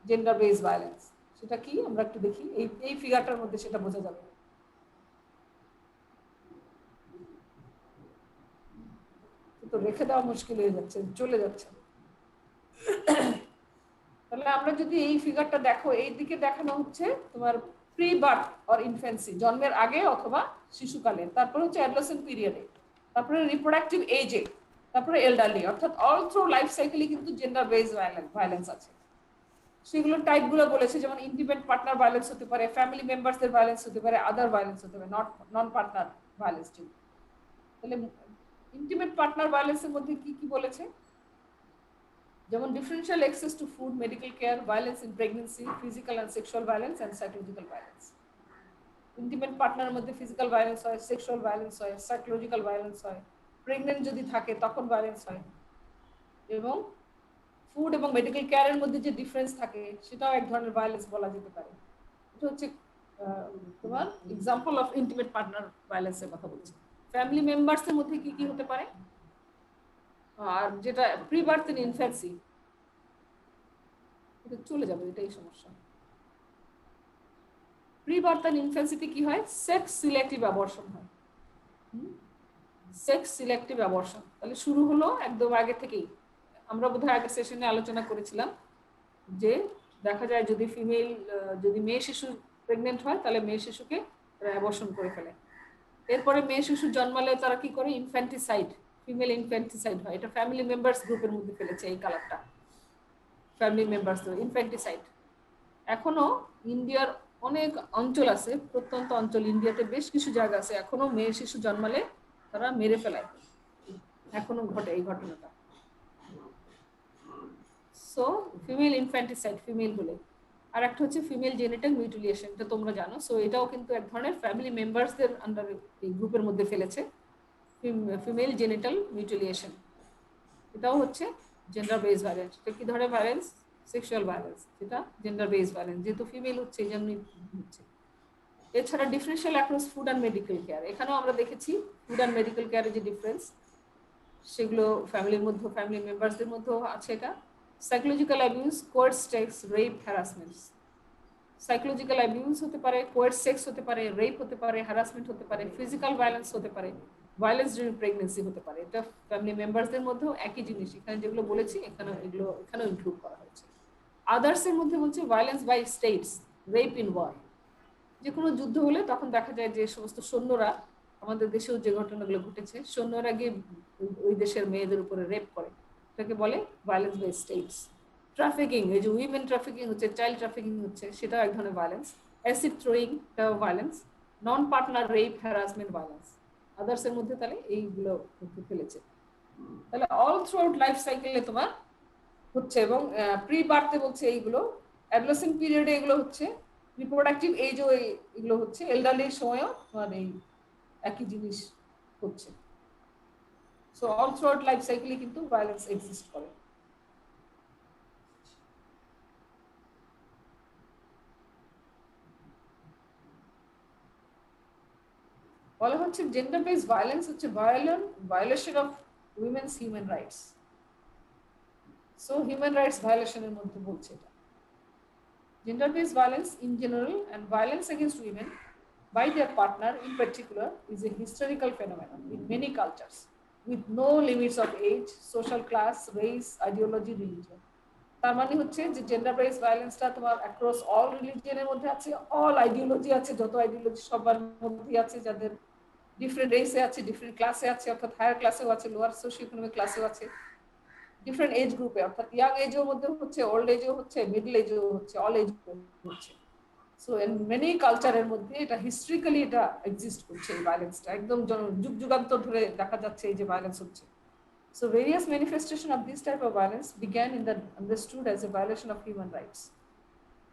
Speaker 2: জেন্ডার বেসড ভায়োলেন্স। সেটা কি আমরা একটু দেখি, এই ফিগারটার মধ্যে সেটা বোঝা যাবে। তো রেখে দেওয়া মুশকিল হয়ে যাচ্ছে, চলে যাচ্ছে। তাহলে আমরা যদি এই ফিগারটা দেখো, এই দিকে দেখানো হচ্ছে তোমার প্রি বার্থ অর ইনফ্যান্সি, জন্মের আগে অথবা শিশুকালে, তারপরে হচ্ছে অ্যাডোলেসেন্ট পিরিয়ডে, তারপরে রিপ্রোডাক্টিভ এজে, তারপরে এল্ডারলি, অর্থাৎ অল থ্রু লাইফ সাইকেলে কিন্তু জেন্ডার বেসড ভায়োলেন্স আছে। সেগুলোর টাইপগুলো বলেছে, যেমন ইন্টিমেট পার্টনার ভায়োলেন্স হতে পারে, ফ্যামিলি মেম্বারসদের ভায়োলেন্স হতে পারে, আদার ভায়োলেন্স হতে পারে, নন পার্টনার ভায়োলেন্স। তাহলে ইন্টিমেট পার্টনার ভায়োলেন্সের মধ্যে কি কি বলেছে, যেমন differential access to food, medical care, violence in pregnancy, physical and sexual violence and psychological violence. Intimate পার্টনারের মধ্যে ফিজিক্যাল ভায়োলেন্স হয়, সেক্সুয়াল ভায়োলেন্স হয়, সাইকোলজিক্যাল ভায়োলেন্স হয়, প্রেগনেন্ট যদি থাকে তখন ভায়োলেন্স হয়, এবং ফুড এবং মেডিকেল কেয়ারের মধ্যে যে ডিফারেন্স থাকে সেটাও এক ধরনের ভায়োলেন্স বলা যেতে পারে। এটা হচ্ছে তোমার এক্সাম্পল অফ ইন্টিমেট পার্টনার ভায়োলেন্সের কথা বলছি। ফ্যামিলি মেম্বার্সের মধ্যে কি কি হতে পারে, আর যেটা প্রি বার্থ ইন ইনফ্যান্সি, এটা চলে যাবে, এটাই সমস্যা। প্রি বার্থ এন্ড ইনফ্যান্সিতে কি হয়? সেক্স সিলেক্টিভ অ্যাবর্শন হয়। সেক্স সিলেক্টিভ অ্যাবর্শন তাহলে শুরু হলো একদম আগে থেকেই। আমরা বোধহয় আগের সেশনে আলোচনা করেছিলাম যে দেখা যায় যদি মেয়ে শিশু প্রেগনেন্ট হয় তাহলে মেয়ে শিশুকে অ্যাবর্শন করে ফেলে। এরপরে মেয়ে শিশু জন্মালে তারা কি করে? ইনফ্যান্টিসাইড, ফিমেল ইনফ্যান্টিসাইড হয়। এটা ফ্যামিলি মেম্বার্স গ্রুপের মধ্যে ফেলেছে এই কালারটা, ফ্যামিলি মেম্বার্স ইনফ্যান্টিসাইড। এখনো ইন্ডিয়ার অনেক অঞ্চল আছে, প্রত্যন্ত অঞ্চল ইন্ডিয়াতে বেশ কিছু জায়গা আছে এখনো মেয়ে শিশু জন্মালে তারা মেরে ফেলায়, এখনো ঘটে এই ঘটনাটা। সো ফিমেল ইনফ্যান্টিসাইড ফিমেল বলে। আর একটা হচ্ছে ফিমেল জেনিটাল মিউটিলিয়েশন, এটা তোমরা জানো। সো এটাও কিন্তু এক ধরনের ফ্যামিলি মেম্বার্সদের আন্ডার এই গ্রুপের মধ্যে ফেলেছে ফিমেল জেনিটাল মিউটিলিয়েশন। এটাও হচ্ছে জেন্ডার বেস ভায়োলেন্স। এটা কি ধরনের ভায়োলেন্স? সেক্সুয়াল ভায়োলেন্স, যেটা জেন্ডার বেস ভায়োলেন্স, যেহেতু ফিমেল হচ্ছে এই জন্যই হচ্ছে। এছাড়া differential across food and medical care, এখানেও আমরা দেখেছি ফুড অ্যান্ড মেডিকেল কেয়ারের যে ডিফারেন্স সেগুলো ফ্যামিলির মধ্যে, ফ্যামিলি মেম্বার্সদের মধ্যেও আছে এটা। Psychological abuse, coerced sex, rape, harassments. Psychological abuse হতে পারে, কোয়ার্ড সেক্স হতে পারে, রেপ হতে পারে, হ্যারাসমেন্ট হতে পারে, ফিজিক্যাল ভায়োলেন্স হতে পারে, ভায়োলেন্স ডিউরিং প্রেগনেন্সি হতে পারে। এটা ফ্যামিলি মেম্বার্সদের মধ্যেও একই জিনিস, এখানে যেগুলো বলেছি এখানেও ইনক্লুড করা হয়েছে। আদার্সের মধ্যে বলছে violence by states, rape in war. যে কোনো যুদ্ধ হলে তখন দেখা যায় যে সমস্ত সৈন্যরা, আমাদের দেশেও যে ঘটনাগুলো ঘটেছে, সৈন্যরা গিয়ে ওই দেশের মেয়েদের উপরে রেপ করে, এটাকে বলে ভায়োলেন্স বাই স্টেটস। ট্রাফিকিং, এই যে উইমেন ট্রাফিকিং হচ্ছে, চাইল্ড ট্রাফিকিং হচ্ছে, সেটাও এক ধরনের ভায়োলেন্স। অ্যাসিড থ্রোয়িং, এটাও ভায়োলেন্স। নন পার্টনার রেপ, হ্যারাসমেন্ট, ভায়োলেন্স। আদার্সের মধ্যে তাহলে এইগুলো ফেলেছে। তাহলে অল থ্রু আউট লাইফ সাইকেলে তোমার হচ্ছে, এবং প্রি বার্থে বলছে এইগুলো, অ্যাডোলেসেন্ট পিরিয়ডে এগুলো হচ্ছে, রিপ্রোডাক্টিভ এজও এগুলো হচ্ছে, এল্ডারলির সময়ও তোমার এই একই জিনিস হচ্ছে। So all throughout life সাইকেলে কিন্তু ভায়োলেন্স এক্সিস্ট করে। বলা হচ্ছে জেন্ডার বেসড ভায়োলেন্স হচ্ছে violation of women's human rights. So human rights ভায়োলেশনের মধ্যে বলছে এটা। Gender based violence in general and violence against women by their partner in particular is a historical phenomenon in many cultures with no limits of age, social class, race, ideology, religion. তার মানে হচ্ছে যে gender based ভায়োলেন্সটা তোমার across all রিলিজিয়নের মধ্যে আছে, all ideology আছে, যত ideology সবার মধ্যে আছে, যাদের ডিফারেন্ট রেসে আছে, ডিফারেন্ট ক্লাসে আছে, অর্থাৎ হায়ার ক্লাসেও আছে, লোয়ার সোশিও ইকোনমিক ক্লাসেও আছে, ডিফারেন্ট এজ গ্রুপে, অর্থাৎ ইয়াং এজের মধ্যে হচ্ছে, ওল্ড এজেও হচ্ছে, মিডল এজেও হচ্ছে, অল এজ হচ্ছে। সো ইন মেনি কালচারের মধ্যে এটা হিস্ট্রিক্যালি এটা এক্সিস্ট করছে, এই ভায়োলেন্সটা একদম যুগ যুগান্তর ধরে দেখা যাচ্ছে এই যে ভায়োলেন্স হচ্ছে। So various manifestation of this type of violence began in the understood as a violation of human rights.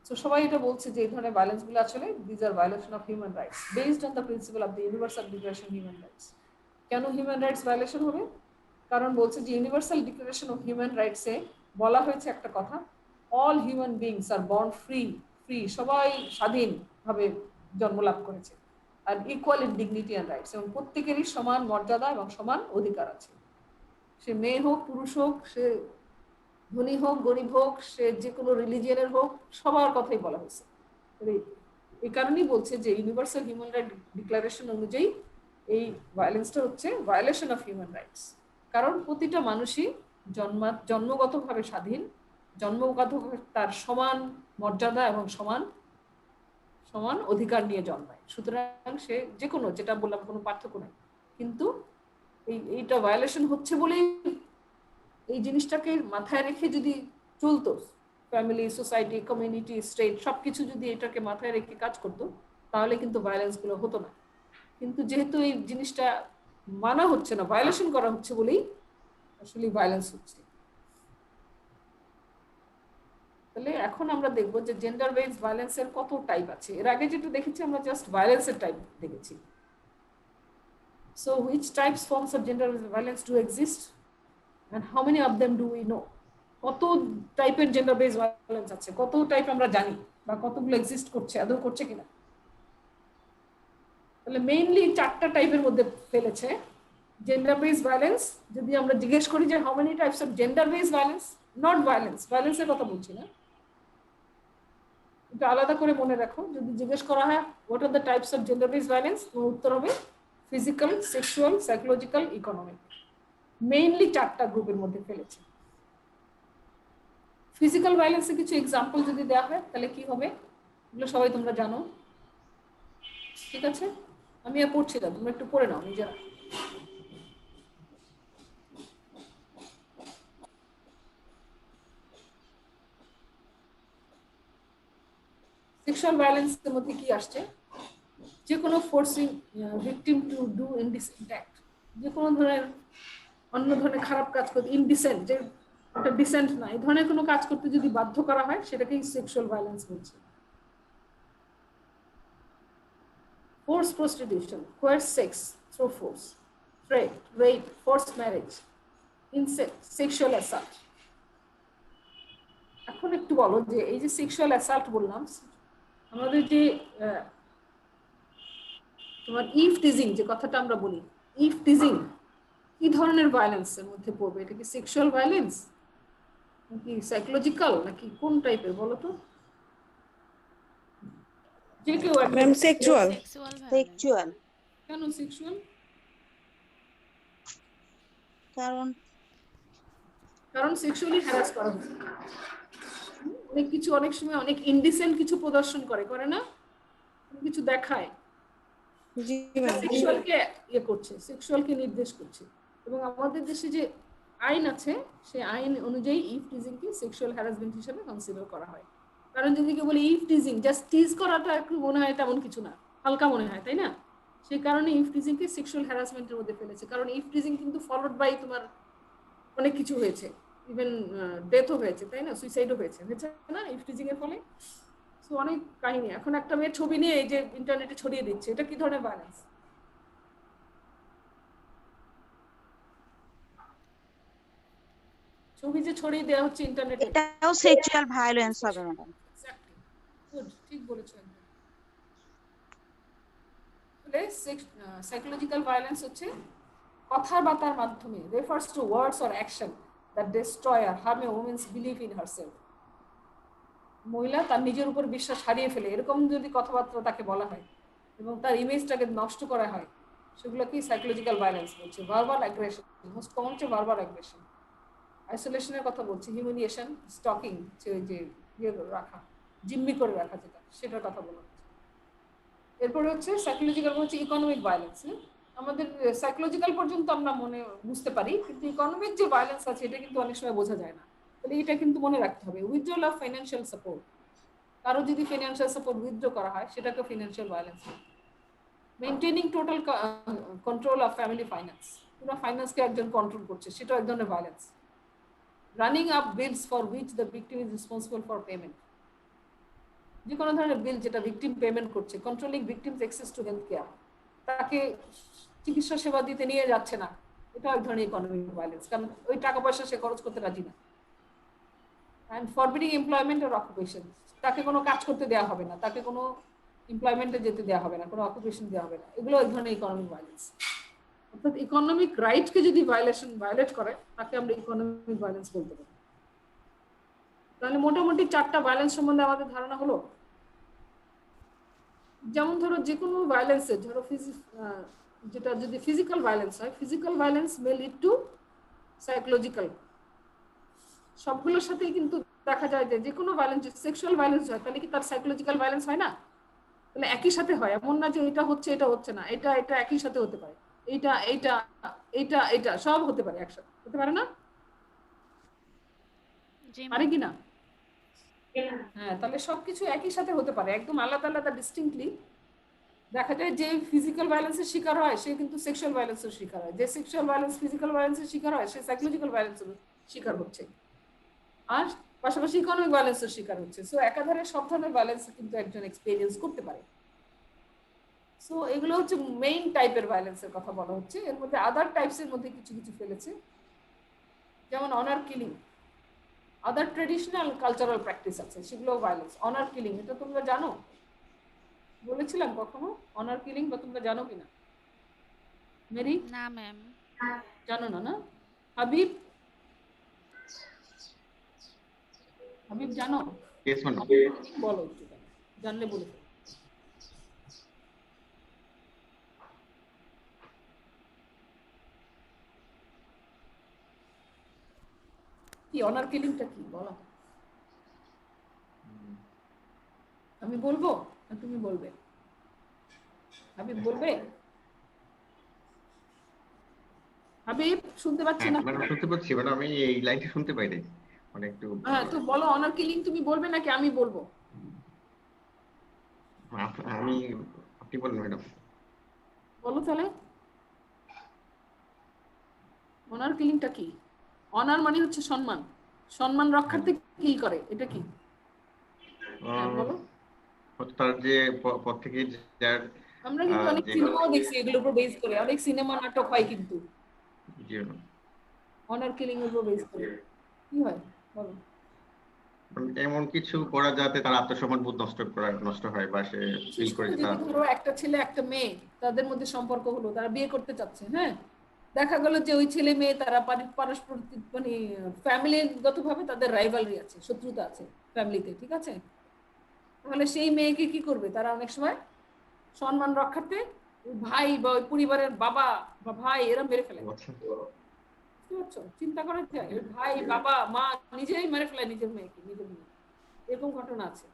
Speaker 2: So সবাই এটা বলছে যে এই ধরনের ভায়োলেন্স গুলো আসলে these are violation of human rights based on the principle of the Universal Declaration of Human Rights. কেন human rights violation হবে? কারণ বলছে যে universal declaration of human rights এ বলা হয়েছে একটা কথা, all human beings are born free, সবাই স্বাধীনভাবে জন্মলাভ করেছে, আর equal in dignity and rights, এবং প্রত্যেকেরই সমান মর্যাদা এবং সমান অধিকার আছে। সে মেয়ে হোক, পুরুষ হোক, সে ধনী হোক, গরিব হোক, সে যে কোনো রিলিজিয়নের হোক, সবার কথাই বলা হয়েছে। এই কারণেই বলছে যে ইউনিভার্সাল হিউম্যান রাইট ডিক্লারেশন অনুযায়ী এই ভায়োলেন্সটা হচ্ছে ভায়োলেশন অফ হিউম্যান রাইটস। কারণ প্রতিটা মানুষই জন্মগতভাবে স্বাধীন, জন্মগতভাবে তার সমান মর্যাদা এবং সমান সমান অধিকার নিয়ে জন্মায়। সুতরাং সে যে কোনো, যেটা বললাম, কোনো পার্থক্য নাই। কিন্তু এইটা ভায়োলেশন হচ্ছে বলেই এই জিনিসটাকে মাথায় রেখে যদি চলতো ফ্যামিলি, সোসাইটি, কমিউনিটি, স্টেট সবকিছু যদি এটাকে মাথায় রেখে কাজ করতো, তাহলে কিন্তু ভায়োলেন্স গুলো হতো না। কিন্তু যেহেতু এই জিনিসটা মানা হচ্ছে না, ভায়োলেশন করা হচ্ছে বলেই আসলে ভায়োলেন্স হচ্ছে। তাহলে এখন আমরা দেখবো যে জেন্ডার বেসড ভায়োলেন্সের কত টাইপ আছে। এর আগে যেটা দেখেছি আমরা জাস্ট ভায়োলেন্সের টাইপ দেখেছি। So which types, forms of gender violence do exist and how many of them do we know? কত টাইপের জেন্ডার বেসড ভায়োলেন্স আছে, কত টাইপ আমরা জানি, বা কতগুলো এক্সিস্ট করছে, আদৌ করছে কিনা। তাহলে মেইনলি 4টা টাইপের মধ্যে ফেলেছে জেন্ডার বেসড ভায়োলেন্স। যদি আমরা জিজ্ঞেস করি যে how many types of gender based violence, not violence, ভায়োলেন্সের কথা বলছি না, এটা আলাদা করে মনে রাখো, যদি জিজ্ঞেস করা হয় what are the types of gender based violence, তোমার উত্তর হবে physical, sexual, psychological, economic. Mainly 4টা গ্রুপের মধ্যে ফেলেছে। ফিজিক্যাল ভায়োলেন্সের কিছু এক্সাম্পল যদি দেওয়া হয় তাহলে কি হবে, এগুলো সবাই তোমরা জানো, ঠিক আছে? আমি আর পড়ছি না, তোমরা একটু পড়ে নাও নিজেরা। সেক্সুয়াল ভায়োলেন্সের মধ্যে কি আসছে, যে কোনো forcing victim to do indecent act, যে কোনো ধরনের অন্য ধরনের খারাপ কাজ করতে, ইনডিসেন্ট, যে ওটা ডিসেন্ট না, এই ধরনের কোনো কাজ করতে যদি বাধ্য করা হয় সেটাকেই সেক্সুয়াল ভায়োলেন্স বলছে। Forced prostitution, coerced sex through force, threat, rape, forced marriage, incest, sexual assault. এখন একটু বলো যে এই যে সেক্সুয়াল অ্যাসাল্ট বললাম, আমাদের যে তোমার ইভ টিজিং যে কথাটা আমরা বলি, ইভ টিজিং কি ধরনের ভায়োলেন্সের মধ্যে পড়বে? এটা কি সেক্সুয়াল ভায়োলেন্স নাকি সাইকোলজিক্যাল নাকি কোন টাইপের বলো তো? যে কেউ
Speaker 5: ma'am sexual.
Speaker 1: Sexual violence.
Speaker 3: Sexual.
Speaker 2: কেন সেক্সুয়াল? কারণ সেক্সুয়ালি হ্যারাস করা হচ্ছে, অনেক কিছু, অনেক সময় অনেক ইনডিসেন্ট কিছু প্রদর্শন করে না, কিছু দেখায়,
Speaker 5: জি ম্যাম।
Speaker 2: সেক্সুয়ালকে ইয়ে করছে, সেক্সুয়ালকে নির্দেশ করছে। এবং আমাদের দেশে যে আইন আছে সেই আইন অনুযায়ী ইভ টিজিংকে সেক্সুয়াল হ্যারাসমেন্ট হিসেবে কনসিডার করা হয়। কারণ যদি কেউ বলে ইভ টিজিং, জাস্ট টিজ করাটা একটু মনে হয় তেমন কিছু না, হালকা মনে হয়, তাই না? সেই কারণে ইভ টিজিংকে সেক্সুয়াল হ্যারাসমেন্টের মধ্যে ফেলেছে। কারণ ইভ টিজিং কিন্তু ফলোড বাই তোমার অনেক কিছু হয়েছে, ইভেন ডেথও হয়েছে, তাই না? সুইসাইডও হয়েছে না ইভ টিজিং এর ফলে। সো অনেক কাহিনী। এখন একটা মেয়ের ছবি নিয়ে এই যে ইন্টারনেটে ছড়িয়ে দিচ্ছে, এটা কি ধরনের ভায়োলেন্স? ছবি যে ছড়িয়ে দেওয়া হচ্ছে ইন্টারনেটে,
Speaker 3: এটাও সেক্সুয়াল ভায়োলেন্স হবে ম্যাডাম।
Speaker 2: এক্স্যাক্টলি, গুড, ঠিক বলেছো একদম। তাহলে সাইকোলজিক্যাল ভায়োলেন্স হচ্ছে কথাবার্তার মাধ্যমে, refers to words or action that destroy আর harm a women's believe in herself. মহিলা তার নিজের উপর বিশ্বাস হারিয়ে ফেলে, এরকম যদি কথাবার্তা তাকে বলা হয় এবং তার ইমেজটাকে নষ্ট করা হয়, সেগুলোকে সাইকোলজিক্যাল ভায়োলেন্স বলছে। ভার্বাল অ্যাগ্রেশন, মোস্ট কমন হচ্ছে ভার্বাল অ্যাগ্রেশন। আইসোলেশনের কথা বলছি, হিউমিলিয়েশন, স্টকিং, যে ইয়ে রাখা, জিম্মি করে রাখা, সেটার কথা বলা হচ্ছে। এরপরে হচ্ছে সাইকোলজিক্যাল, হচ্ছে ইকোনমিক ভায়োলেন্স। আমাদের সাইকোলজিক্যাল পর্যন্ত আমরা মনে বুঝতে পারি, কিন্তু ইকোনমিক যে ভায়োলেন্স আছে এটা কিন্তু অনেক সময় বোঝা যায় না। তাহলে এটা কিন্তু মনে রাখতে হবে। উইথড্রল অফ ফাইন্যান্সিয়াল সাপোর্ট, কারো যদি ফাইন্যান্সিয়াল সাপোর্ট উইথড্র করা হয় সেটাকে financial violence. Maintaining total control of family finance, পুরো ফাইন্যান্সকে একজন কন্ট্রোল করছে, সেটা এক ধরনের violence. Running up bills for which the victim is responsible for payment, যে কোনো ধরনের বিল যেটা ভিকটিম পেমেন্ট করছে। Controlling victim's access to health care, তাকে চিকিৎসা সেবা দিতে নিয়ে যাচ্ছে না, এটা এক ধরনের ইকোনমিক ভায়োলেন্স, কারণ ওই টাকা পয়সা সে খরচ করতে রাজি না। And forbidding employment or occupation, তাকে কোনো কাজ করতে দেওয়া হবে না, তাকে কোনো এমপ্লয়মেন্টে যেতে দেওয়া হবে না, কোনো অকুপেশন দেওয়া হবে না, এগুলো এক ধরনের ইকোনমিক ভায়োলেন্স। অর্থাৎ ইকোনমিক রাইটকে যদি ভায়োলেট করে তাকে আমরা ইকোনমিক ভায়োলেন্স বলতে পারি। তাহলে মোটামুটি 4টা ভায়োলেন্স সম্বন্ধে আমাদের ধারণা হলো। যেমন ধরো যে কোনো ভায়োলেন্সে, ধরো যেটা যদি ফিজিক্যাল ভায়োলেন্স হয়, physical violence may lead to psychological. সবগুলোর সাথেই কিন্তু দেখা যায় যে কোনো ভায়োলেন্স, সেক্সুয়াল ভায়োলেন্স হয় তাহলে কি তার সাইকোলজিক্যাল ভায়োলেন্স হয় না? তাহলে একই সাথে হয়, এমন না যে এটা হচ্ছে এটা হচ্ছে না, এটা এটা একই সাথে হতে পারে, এইটা এইটা এইটা এটা সব হতে পারে একসাথে, হতে পারে না? পারে কি না? হ্যাঁ, তাহলে সবকিছু একই সাথে হতে পারে, একদম আলাদা আলাদা ডিস্টিংক্টলি দেখা যায়। যে ফিজিক্যাল ভায়োলেন্সের শিকার হয় সে কিন্তু সেক্সুয়াল ভায়োলেন্সের শিকার হয়, যে সেক্সুয়াল ভায়োলেন্স ফিজিক্যাল ভায়োলেন্সের শিকার হয় সে সাইকোলজিক্যাল ভায়োলেন্সের শিকার হচ্ছে, আর পাশাপাশি ইকোনমিক ভায়োলেন্সের শিকার হচ্ছে। সো একাধারে সব ধরনের ভায়োলেন্স কিন্তু একজন এক্সপেরিয়েন্স করতে পারে। সো এগুলো হচ্ছে মেইন টাইপের ভায়োলেন্সের কথা বলা হচ্ছে। এর মধ্যে আদার টাইপসের মধ্যে কিছু কিছু ফেলেছে, যেমন অনার কিলিং, আদার ট্রেডিশনাল কালচারাল প্র্যাকটিস আছে, সেগুলো ভায়োলেন্স। অনার কিলিং, এটা তোমরা জানো, বলেছিলাম কখনো অনার কিলিং, বা তোমরা জানো কিনা? মেরি?
Speaker 1: না ম্যাম।
Speaker 2: জানো না? না হাবিব, হাবিব জানো?
Speaker 4: Yes madam.
Speaker 2: বলো একটু। জানলে বলে ফেলো। কি অনার কিলিংটা কি বলো? আমি বলবো না তুমি বলবে? আমি বলবে? হাবিব শুনতে পাচ্ছি
Speaker 4: হ্যাঁ
Speaker 2: না।
Speaker 4: ম্যাডাম শুনতে পাচ্ছি ম্যাডাম, আমি এই লাইনটা শুনতে পাই নাই, মানে একটু
Speaker 2: হ্যাঁ তো বলো অনার কিলিং তুমি বলবে নাকি আমি বলবো?
Speaker 4: আমি, আপনি বলেন ম্যাডাম।
Speaker 2: বলো তাহলে অনার কিলিংটা কি? অনার মানে হচ্ছে সম্মান, সম্মান
Speaker 4: হ্যাঁ,
Speaker 2: রক্ষার্থে কিল করে, এটা কি? হ্যাঁ বলো।
Speaker 4: তার যে পর থেকে যার
Speaker 2: আমরা কিন্তু অনেক
Speaker 4: যে
Speaker 2: সিনেমাও দেখছি এগুলোর উপর বেস করে, অনেক সিনেমা নাটক হয় কিন্তু অনার কিলিং এর উপর বেস করে। কি হয় বলো?
Speaker 4: এমন কিছু করা যাতে তার আত্মসম্মান বোধ নষ্ট হয়, বা সে
Speaker 2: বিশেষ
Speaker 4: ফিল করে
Speaker 2: করে
Speaker 4: যে
Speaker 2: যদি
Speaker 4: তার।
Speaker 2: ধরো একটা ছেলে একটা মেয়ে তাদের মধ্যে সম্পর্ক হলো, তারা বিয়ে করতে চাচ্ছে, হ্যাঁ, দেখা গেল যে ওই ছেলে মেয়ে তারা পারস্পরিক মানে ফ্যামিলিগত ভাবে তাদের রাইভালরি আছে, শত্রুতা আছে ফ্যামিলিতে, ঠিক আছে? তাহলে সেই মেয়েকে কি করবে তারা অনেক সময় সম্মান রক্ষার্থে ভাই বা ওই পরিবারের বাবা বা ভাই এরা মেরে ফেলে।
Speaker 4: আচ্ছা।
Speaker 2: বুঝতে পারছো? চিন্তা করা যায়, ওই ভাই বাবা মা নিজেই মেরে ফেলে নিজের মেয়েকে, নিজের মেয়ে, এরকম ঘটনা আছে।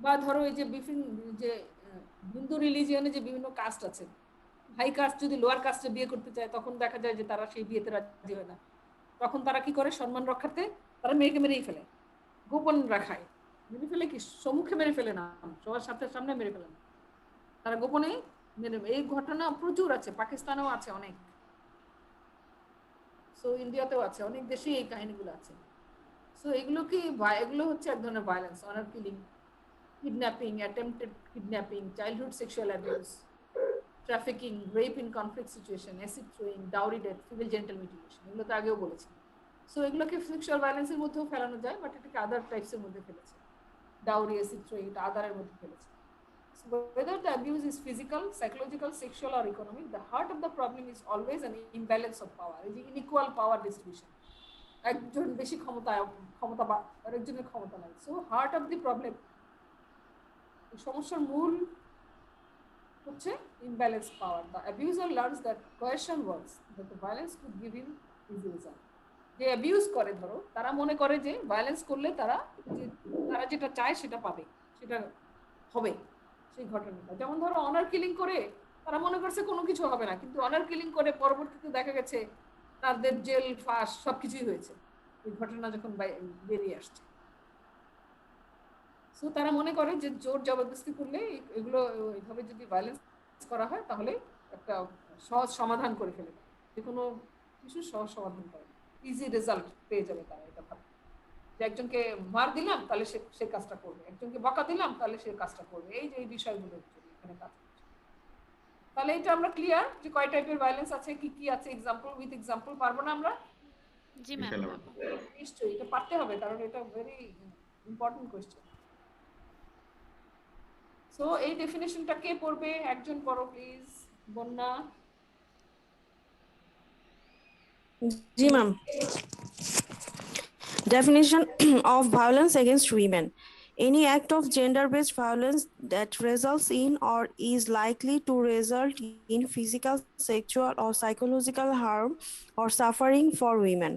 Speaker 2: বা ধরো এই যে বিভিন্ন যে হিন্দু রিলিজিয়নে যে বিভিন্ন কাস্ট আছে, হাই কাস্ট যদি লোয়ার কাস্টে বিয়ে করতে চায় তখন দেখা যায় যে তারা সেই বিয়েতে রাজি হয় না, তখন তারা কি করে সম্মান রক্ষার্থে তারা মেয়েকে মেরেই ফেলে, গোপন রাখায় মেরে ফেলে, কি সম্মুখে মেরে ফেলে না, সবার সাথে সামনে মেরে ফেলে না, তারা গোপনে মেরে। এই ঘটনা প্রচুর আছে, পাকিস্তানেও আছে অনেক, সো ইন্ডিয়াতেও আছে, অনেক দেশেই এই কাহিনীগুলো আছে। সো এগুলো কি, এগুলো হচ্ছে এক ধরনের violence, honour killing, kidnapping, attempted kidnapping, childhood sexual abuse, trafficking, rape in conflict situation, acid throwing, dowry death, female genital mutilation, এগুলো তো আগেও বলেছি। সো এগুলোকে সেক্সুয়াল ভায়োলেন্সের মধ্যেও ফেলানো যায়, বাট এটাকে আদার টাইপসের মধ্যে ফেলেছে, ডাউরি, অ্যাসিড থ্রোয়িং এটা আদারের মধ্যে ফেলেছে। So whether the abuse is physical, psychological, sexual or economic, the heart of the problem is always an imbalance of power, is the unequal power distribution, একজন বেশি ক্ষমতা বা আরেকজনের ক্ষমতা নাই। So heart of the problem, সমস্যার মূল হচ্ছে imbalance power. The abuser learns that question works, that the violence could give him easy result. যে অ্যাবিউজ করে ধরো তারা মনে করে যে ভায়োলেন্স করলে তারা যেটা চায় সেটা পাবে, সেটা হবে সেই ঘটনাটা। যেমন ধরো অনার কিলিং করে তারা মনে করছে কোনো কিছু হবে না, কিন্তু অনার কিলিং করে পরবর্তীতে দেখা গেছে তাদের জেল ফাঁস সবকিছুই হয়েছে এই ঘটনা যখন বেরিয়ে আসছে। সো তারা মনে করে যে জোর জবরদস্তি করলে এগুলো এইভাবে যদি ভায়োলেন্স করা হয় তাহলে একটা সহজ সমাধান করে ফেলে, যে কোনো কিছু সহজ সমাধান করে, ইজি রেজাল্ট পেয়ে যাবে তারা, এটা ভাবে যে একজনকে মার দিলাম তাহলে সে কাজটা করবে, একজনকে বকা দিলাম তাহলে সে কাজটা করবে, এই যে এই বিষয়গুলো এখানে কাজ করছে। তাহলে এটা আমরা ক্লিয়ার যে কয় টাইপের ভায়োলেন্স আছে, কি কি আছে, এক্সাম্পল উইথ এক্সাম্পল পারবো না আমরা?
Speaker 1: জি ম্যাম।
Speaker 2: নিশ্চয়ই এটা পারতে হবে, কারণ এটা ভেরি ইম্পর্টেন্ট কোয়েশ্চেন। সো এই ডেফিনেশনটা কে পড়বে? একজন পড়ো প্লিজ, বন্যা।
Speaker 5: জি ma'am. Definition of violence against women: any act of gender-based violence that results in or is likely to result in physical, sexual, or psychological harm or suffering for women,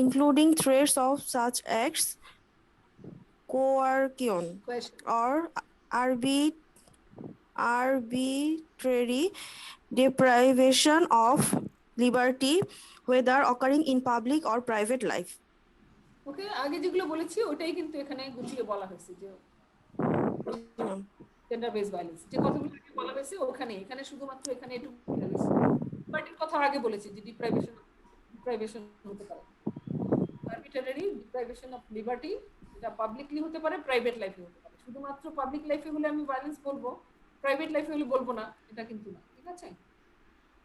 Speaker 5: including threats of such acts, coercion,
Speaker 2: question
Speaker 5: or arbitrary deprivation of liberty, whether occurring in public or private life.
Speaker 2: ওকে, আগে যেগুলো বলেছি ওটাই কিন্তু এখানে গুছিয়ে বলা হয়েছে, যে জেন্ডার বেস ভায়োলেন্স যে কথাগুলো বলা হয়েছে ওখানে, এখানে শুধুমাত্র এখানে একটু বলা হয়েছে, বাট এর কথা আগে বলেছি যে ডিপ্রাইভেশন হতে পারে, আরবিট্রারি ডিপ্রাইভেশন অফ লিবার্টি, এটা পাবলিকলি হতে পারে, প্রাইভেট লাইফে হতে পারে। শুধুমাত্র পাবলিক লাইফে হলে আমি ভায়োলেন্স বলবো, প্রাইভেট লাইফে হলে বলবো না, এটা কিন্তু না, ঠিক আছে?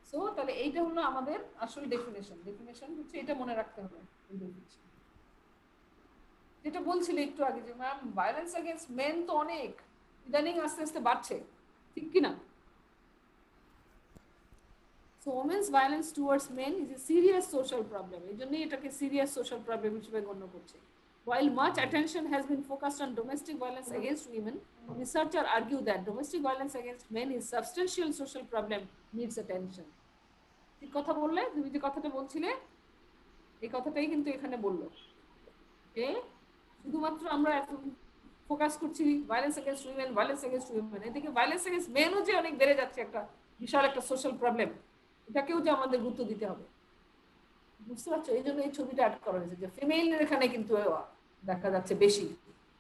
Speaker 2: সো তাহলে এইটা হলো আমাদের আসল ডেফিনেশন হচ্ছে এটা, মনে রাখতে হবে এই ডেফিনেশন। যেটা বলছিলে একটু আগে যে ম্যাম ভায়োলেন্স এগেইনস্ট মেন তো অনেক ইদানিং আস্তে আস্তে বাড়ছে, ঠিক কি না? So women's violence towards men is a serious social problem, এই জন্যই এটাকে সিরিয়াস সোশ্যাল প্রবলেম হিসেবে গণ্য করছে। While much attention has been focused on domestic violence against women, researchers argue that domestic violence against men is substantial social problem needs attention. ঠিক কথা বললে, তুমি যে কথাটা বলছিলে এই কথাটাই কিন্তু এখানে বললো যে শুধুমাত্র আমরা ফোকাস করছি ভায়োলেন্স এগেইনস্ট উইমেন, এদিকে ভায়োলেন্স এগেইনস্ট মেনও যে অনেক বেড়ে যাচ্ছে, একটা বিশাল একটা সোশ্যাল প্রবলেম, এটাকেও যে আমাদের গুরুত্ব দিতে হবে। বুঝতে পারছো? এই জন্য এই ছবিটা অ্যাড করা হয়েছে যে ফিমেইলের এখানে কিন্তু দেখা যাচ্ছে বেশি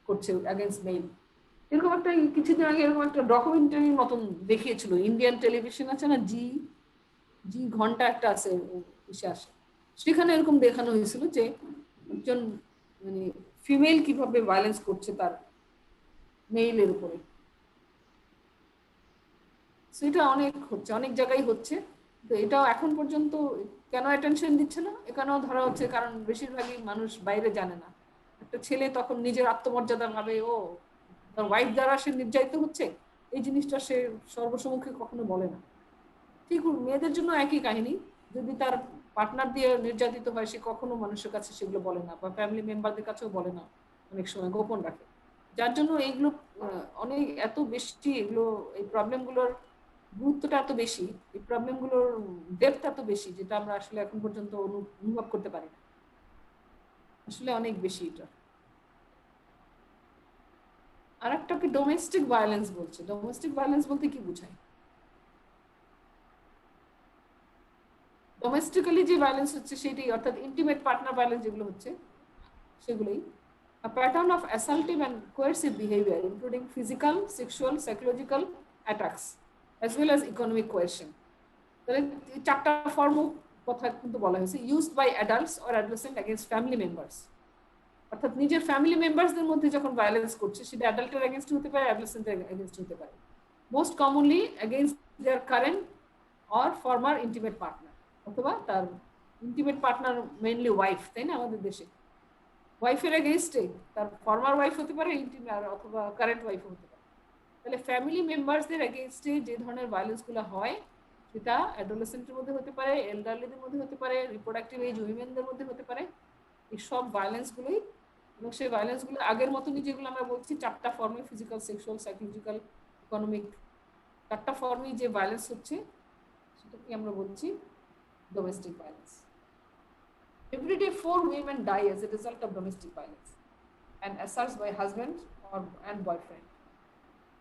Speaker 2: করছে এগেইনস্ট মেল। এরকম একটা কিছুদিন আগে এরকম একটা ডকুমেন্টারির মতন দেখিয়েছিল, ইন্ডিয়ান টেলিভিশন আছে না, জি ঘন্টা একটা আছে, এসে আসে, সেখানে এরকম দেখানো হয়েছিল যে একজন মানে ফিমেল কিভাবে ভায়োলেন্স করছে তার মেইলের উপরে। সেটা অনেক হচ্ছে, অনেক জায়গায় হচ্ছে। তো এটাও এখন পর্যন্ত কেন অ্যাটেনশন দিচ্ছে না, এখানেও ধরা হচ্ছে কারণ বেশিরভাগই মানুষ বাইরে জানে না। একটা ছেলে তখন নিজের আত্মমর্যাদা ভাবে ও তার ওয়াইফ দ্বারা সে নির্যাতিত হচ্ছে, এই জিনিসটা সে সর্বসম্মুখে কখনো বলে না। ঠিক মেয়েদের জন্য একই কাহিনী, যদি তার পার্টনার দিয়ে নির্যাতিত হয় সে কখনো মানুষের কাছে সেগুলো বলে না, বা ফ্যামিলি মেম্বারদের কাছেও বলে না, অনেক সময় গোপন রাখে। যার জন্য এইগুলো অনেক এত বেশি, এগুলো এই প্রবলেমগুলোর গুরুত্বটা এত বেশি, এই প্রবলেমগুলোর ডেপথ এত বেশি, যেটা আমরা আসলে এখন পর্যন্ত অনুভব করতে পারি না, আসলে অনেক বেশি এটা। আর একটা কি ডোমেস্টিক ভায়োলেন্স বলছে, ডোমেস্টিক ভায়োলেন্স বলতে কি বোঝায়? ডোমেস্টিক্যালি যে ভায়োলেন্স হচ্ছে সেটাই, অর্থাৎ ইন্টিমেট পার্টনার ভায়োলেন্স যেগুলো হচ্ছে সেগুলোই। A pattern of assaultive and coercive behavior, including physical, sexual, psychological attacks, as well as economic coercion. তাহলে চারটা ফর্ম কথা কিন্তু বলা হয়েছে, used by adults or adolescent against family members, অর্থাৎ নিজের ফ্যামিলি মেম্বারসদের মধ্যে যখন ভায়োলেন্স করছে সেটা অ্যাডাল্টের এগেইনস্ট হতে পারে, অ্যাডোলেসেন্টের এগেইনস্ট হতে পারে, most commonly against there current or former intimate partner, অথবা তার ইন্টিমেট পার্টনার মেইনলি ওয়াইফ, তাই না? আমাদের দেশে ওয়াইফের এগেইনস্টে তার ফর্মার ওয়াইফ হতে পারে, ইন্টিমেট অথবা কারেন্ট ওয়াইফ হতে পারে। তাহলে ফ্যামিলি মেম্বারসদের এগেইনস্টে যে ধরনের ভায়োলেন্সগুলো হয় সেটা অ্যাডোলেসেন্টের মধ্যে হতে পারে, এল্ডারলিদের মধ্যে হতে পারে, রিপ্রোডাক্টিভ এজ উইমেনদের মধ্যে হতে পারে। এই সব ভায়োলেন্সগুলোই, এবং সেই ভায়োলেন্সগুলো আগের মতনই যেগুলো আমরা বলছি চারটা ফর্মে, ফিজিক্যাল, সেক্সুয়াল, সাইকোলজিক্যাল, ইকোনমিক, চারটা ফর্মে যে ভায়োলেন্স হচ্ছে সেটাকে আমরা বলছি domestic violence. Every day 4 women die as a result of domestic violence and assaults by husband and boyfriend.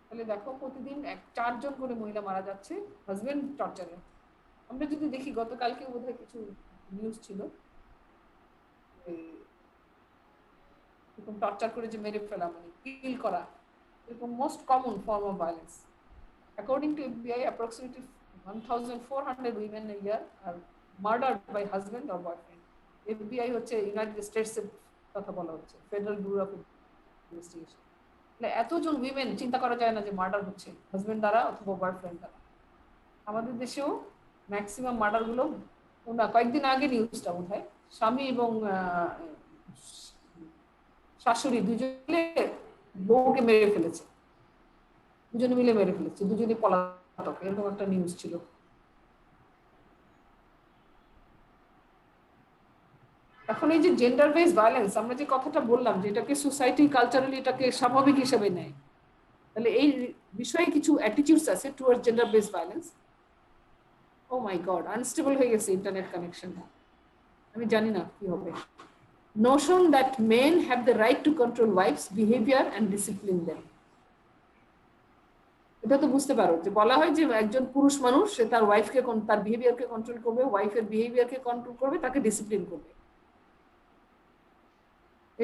Speaker 2: তাহলে দেখো প্রতিদিন 4 জন করে মহিলা মারা যাচ্ছে হাজবেন্ড টর্চারে। আমরা যদি দেখি গতকালকে বোধহয় কিছু নিউজ ছিল, এরকম টর্চার করে যে মেরে ফেলা, মানে কিল করা, এরকম most common form of violence. According to FBI, approximately 1,400 women a year are murdered by husband or boyfriend. FBI হচ্ছে ইউনাইটেড স্টেটসের কথা বলা হচ্ছে, ফেডারেল ব্যুরো অফ ইনভেস্টিগেশন। মানে এতজন উইমেন, চিন্তা করা যায় না যে মার্ডার হচ্ছে হাজবেন্ড দ্বারা অথবা বয়ফ্রেন্ড দ্বারা। আমাদের দেশেও ম্যাক্সিমাম মার্ডারগুলো, না কয়েকদিন আগে নিউজটা বোধহয়, স্বামী এবং শাশুড়ি দুজনে বউকে মেরে ফেলেছে, দুজনে মিলে মেরে ফেলেছে, দুজনে পলাতক, এরকম একটা নিউজ ছিল। এখন এই যে জেন্ডার বেস ভায়োলেন্স, আমরা যে কথাটা বললাম যে এটাকে সোসাইটি কালচারালি এটাকে স্বাভাবিক হিসেবে নেয়, তাহলে এই বিষয়ে কিছু অ্যাটিটিউডস আছে টুয়ার্ডস জেন্ডার বেস ভায়োলেন্স। ও মাই গড, আনস্টেবল হয়ে গেছে ইন্টারনেট কানেকশনটা, আমি জানি না কি হবে। Notion that men have the right to control wife's behaviour and discipline them. এটা তো বুঝতে পারো যে বলা হয় যে একজন পুরুষ মানুষ সে তার ওয়াইফকে, তার বিহেভিয়ারকে কন্ট্রোল করবে, ওয়াইফের বিহেভিয়ারকে কন্ট্রোল করবে, তাকে ডিসিপ্লিন করবে।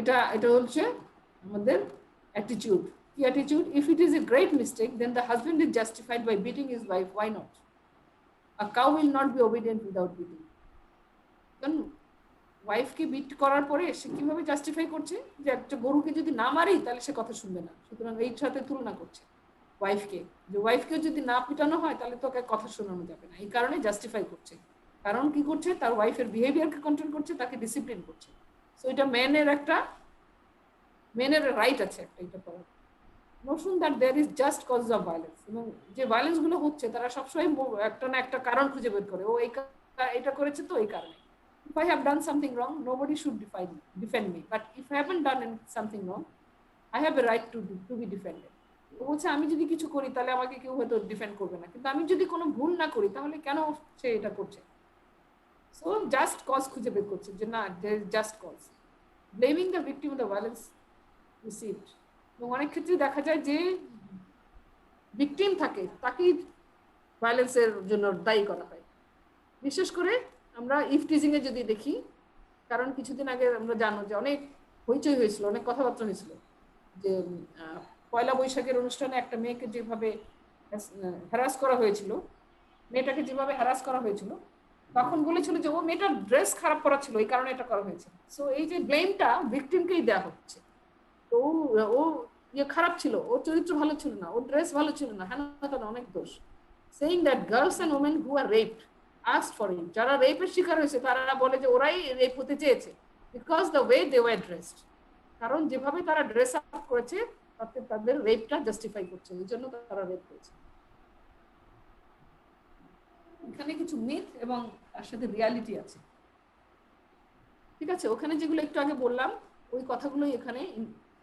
Speaker 2: এটা হচ্ছে আমাদের অ্যাটিটিউড। কি attitude? If it is a great mistake then the husband is justified by beating his wife, why not? A cow will not be obedient without beating. কারণ ওয়াইফকে বিট করার পরে সে কিভাবে জাস্টিফাই করছে যে একটা গরুকে যদি না মারি তাহলে সে কথা শুনবে না, সুতরাং এই সাথে তুলনা করছে ওয়াইফকে, যে ওয়াইফকে যদি না পিটানো হয় তাহলে তোকে কথা শোনানো যাবে না, এই কারণে জাস্টিফাই করছে। কারণ কি করছে? তার ওয়াইফের বিহেভিয়ারকে কন্ট্রোল করছে, তাকে ডিসিপ্লিন করছে। সো এটা মেনের রাইট আছে একটা এটা করার। Notion that there is just cause of violence, এবং যে ভায়োলেন্স গুলো হচ্ছে তারা সবসময় একটা না একটা কারণ খুঁজে বের করে, ও এটা করেছে তো এই কারণে। If I have done something wrong, nobody should defend me. But if I haven't done something wrong, I have a right to be defended. ও বলছে আমি যদি কিছু করি তাহলে আমাকে কেউ হয়তো ডিফেন্ড করবে না, কিন্তু আমি যদি কোনো ভুল না করি তাহলে কেন সে এটা করছে? সো জাস্ট কজ খুঁজে বের করছে যে না, just cause, blaming the victim of the violence received. এবং অনেক ক্ষেত্রে দেখা যায় যে ভিকটিম থাকে তাকেই ভায়োলেন্সের জন্য দায়ী করা হয়। বিশেষ করে আমরা ইফটিজিং এ যদি দেখি, কারণ কিছুদিন আগে আমরা জানো যে অনেক হইচই হয়েছিল, অনেক কথাবার্তা হয়েছিল যে পয়লা বৈশাখের অনুষ্ঠানে একটা মেয়েকে যেভাবে হ্যারাস করা হয়েছিল, মেয়েটাকে যেভাবে হ্যারাস করা হয়েছিল, তখন বলেছিল যে ও মেয়েটার ড্রেস খারাপ করা ছিল, এই কারণে এটা করা হয়েছে। সো এই যে ব্লেমটা ভিকটিমকেই দেওয়া হচ্ছে। তো ও ইয়ে খারাপ ছিল, ওর চরিত্র ভালো ছিল না, ওর ড্রেস ভালো ছিল না, হ্যাঁ অনেক দোষ। Saying that girls and women who are raped asked for it, যারা রেপের শিকার হয়েছে তারা বলে যে ওরাই রেপ হতে চেয়েছে, because the way they were dressed, কারণ যেভাবে তারা ড্রেস আপ করেছে তাতে তাদের রেপটা জাস্টিফাই করছে, এই জন্য তারা রেপ করেছে। এখানে কিছু মিথ এবং তার সাথে রিয়ালিটি আছে, ঠিক আছে? ওখানে যেগুলো একটু আগে বললাম ওই কথাগুলোই এখানে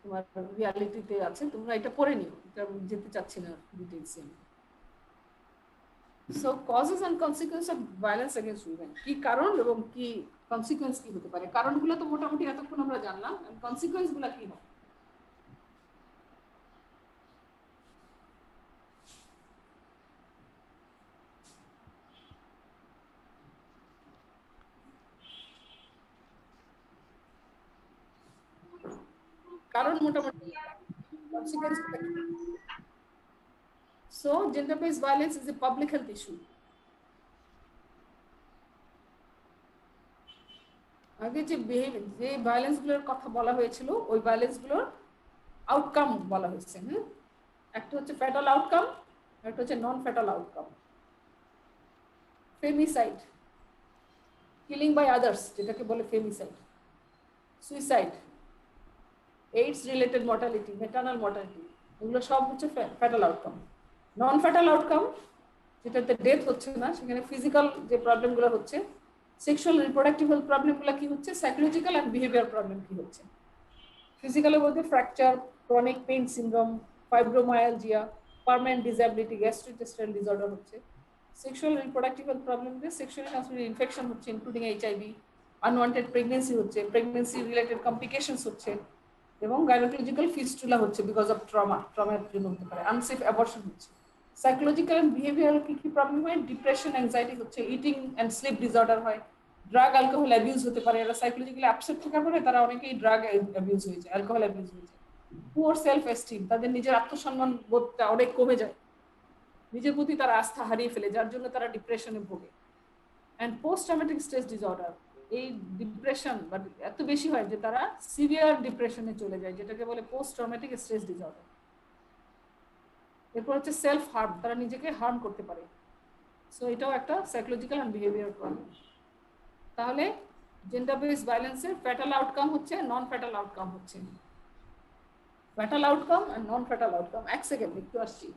Speaker 2: তোমার রিয়ালিটিতে আছে, তোমরা এটা পড়ে নিও, এটা যেতে চাচ্ছি না ডিটেইলসে। So causes and consequences of violence against women, কি কারণ এবং কি কনসিকোয়েন্স কি হতে পারে? কারণগুলো তো মোটামুটি এতক্ষণ আমরা জানলাম, আর কনসিকোয়েন্স গুলো কি হয়? কারণ মোটামুটি consequence. So gender based violence is a public health issue. আগে যে ভায়োলেন্স গুলোর কথা বলা হয়েছিল ওই ভায়োলেন্স গুলোর আউটকাম বলা হয়েছে। একটা হচ্ছে ফ্যাটাল আউটকাম, একটা হচ্ছে non fatal outcome. Femicide, killing by others, যেটাকে বলে femicide, suicide, AIDS related mortality, maternal mortality, এগুলো সব হচ্ছে fatal outcome. Non fatal outcome, যেটাতে ডেথ হচ্ছে না, সেখানে ফিজিক্যাল যে প্রবলেমগুলো হচ্ছে, সেক্সুয়াল রিপ্রোডাক্টিভ হেলথ প্রবলেমগুলো কি হচ্ছে, সাইকোলজিক্যাল অ্যান্ড বিহেভিয়ার প্রবলেম কি হচ্ছে। ফিজিক্যালের মধ্যে fracture, chronic pain syndrome, fibromyalgia, permanent disability, gastrointestinal disorder হচ্ছে। সেক্সুয়াল রিপ্রোডাক্টিভ হেলথ প্রবলেমে সেক্সুয়ালি ট্রান্সমিটেড ইনফেকশন হচ্ছে, ইনক্লুডিং এইচআইভি, আনওয়ান্টেড প্রেগনেন্সি হচ্ছে, প্রেগনেন্সি রিলেটেড কমপ্লিকেশনস হচ্ছে, এবং গাইনোকোলজিক্যাল ফিস্টুলা হচ্ছে বিকজ অফ ট্রমার জন্য হতে পারে, আনসেফ অ্যাবর্শন হচ্ছে। সাইকোলজিক্যাল এন্ড বিহেভিয়ারাল কি কি প্রবলেম হয়, ডিপ্রেশন, অ্যাংজাইটি হচ্ছে, ইটিং এন্ড স্লিপ ডিসঅর্ডার হয়, ড্রাগ অ্যালকোহল অ্যাবিউজ হতে পারে। এরা সাইকোলজিক্যালি আপসেট থাকার পরে তারা অনেকেই ড্রাগ অ্যাবিউজ হয়েছে, অ্যালকোহল অ্যাবিউজ হয়েছে। পুয়ার সেলফ এস্টিম, তাদের নিজের আত্মসম্মান বোধটা অনেক কমে যায়, নিজের প্রতি তারা আস্থা হারিয়ে ফেলে, যার জন্য তারা ডিপ্রেশনে ভোগে। And post traumatic stress disorder, এই ডিপ্রেশন বাট এত বেশি হয় যে তারা সিভিয়ার ডিপ্রেশনে চলে যায়, যেটাকে বলে পোস্ট ট্রমেটিক স্ট্রেস ডিসঅর্ডার। এরপর হচ্ছে সেলফ হার্ম, তারা নিজেকে হার্ম করতে পারে। সো এটাও একটা সাইকোলজিক্যাল অ্যান্ড বিহেভিয়ার প্রবলেম। তাহলে জেন্ডার বেসড ভায়োলেন্সের ফ্যাটাল আউটকাম হচ্ছে, নন ফ্যাটাল আউটকাম হচ্ছে। ফ্যাটাল আউটকাম আর নন ফ্যাটাল আউটকাম, এক সেকেন্ড একটু আসছি।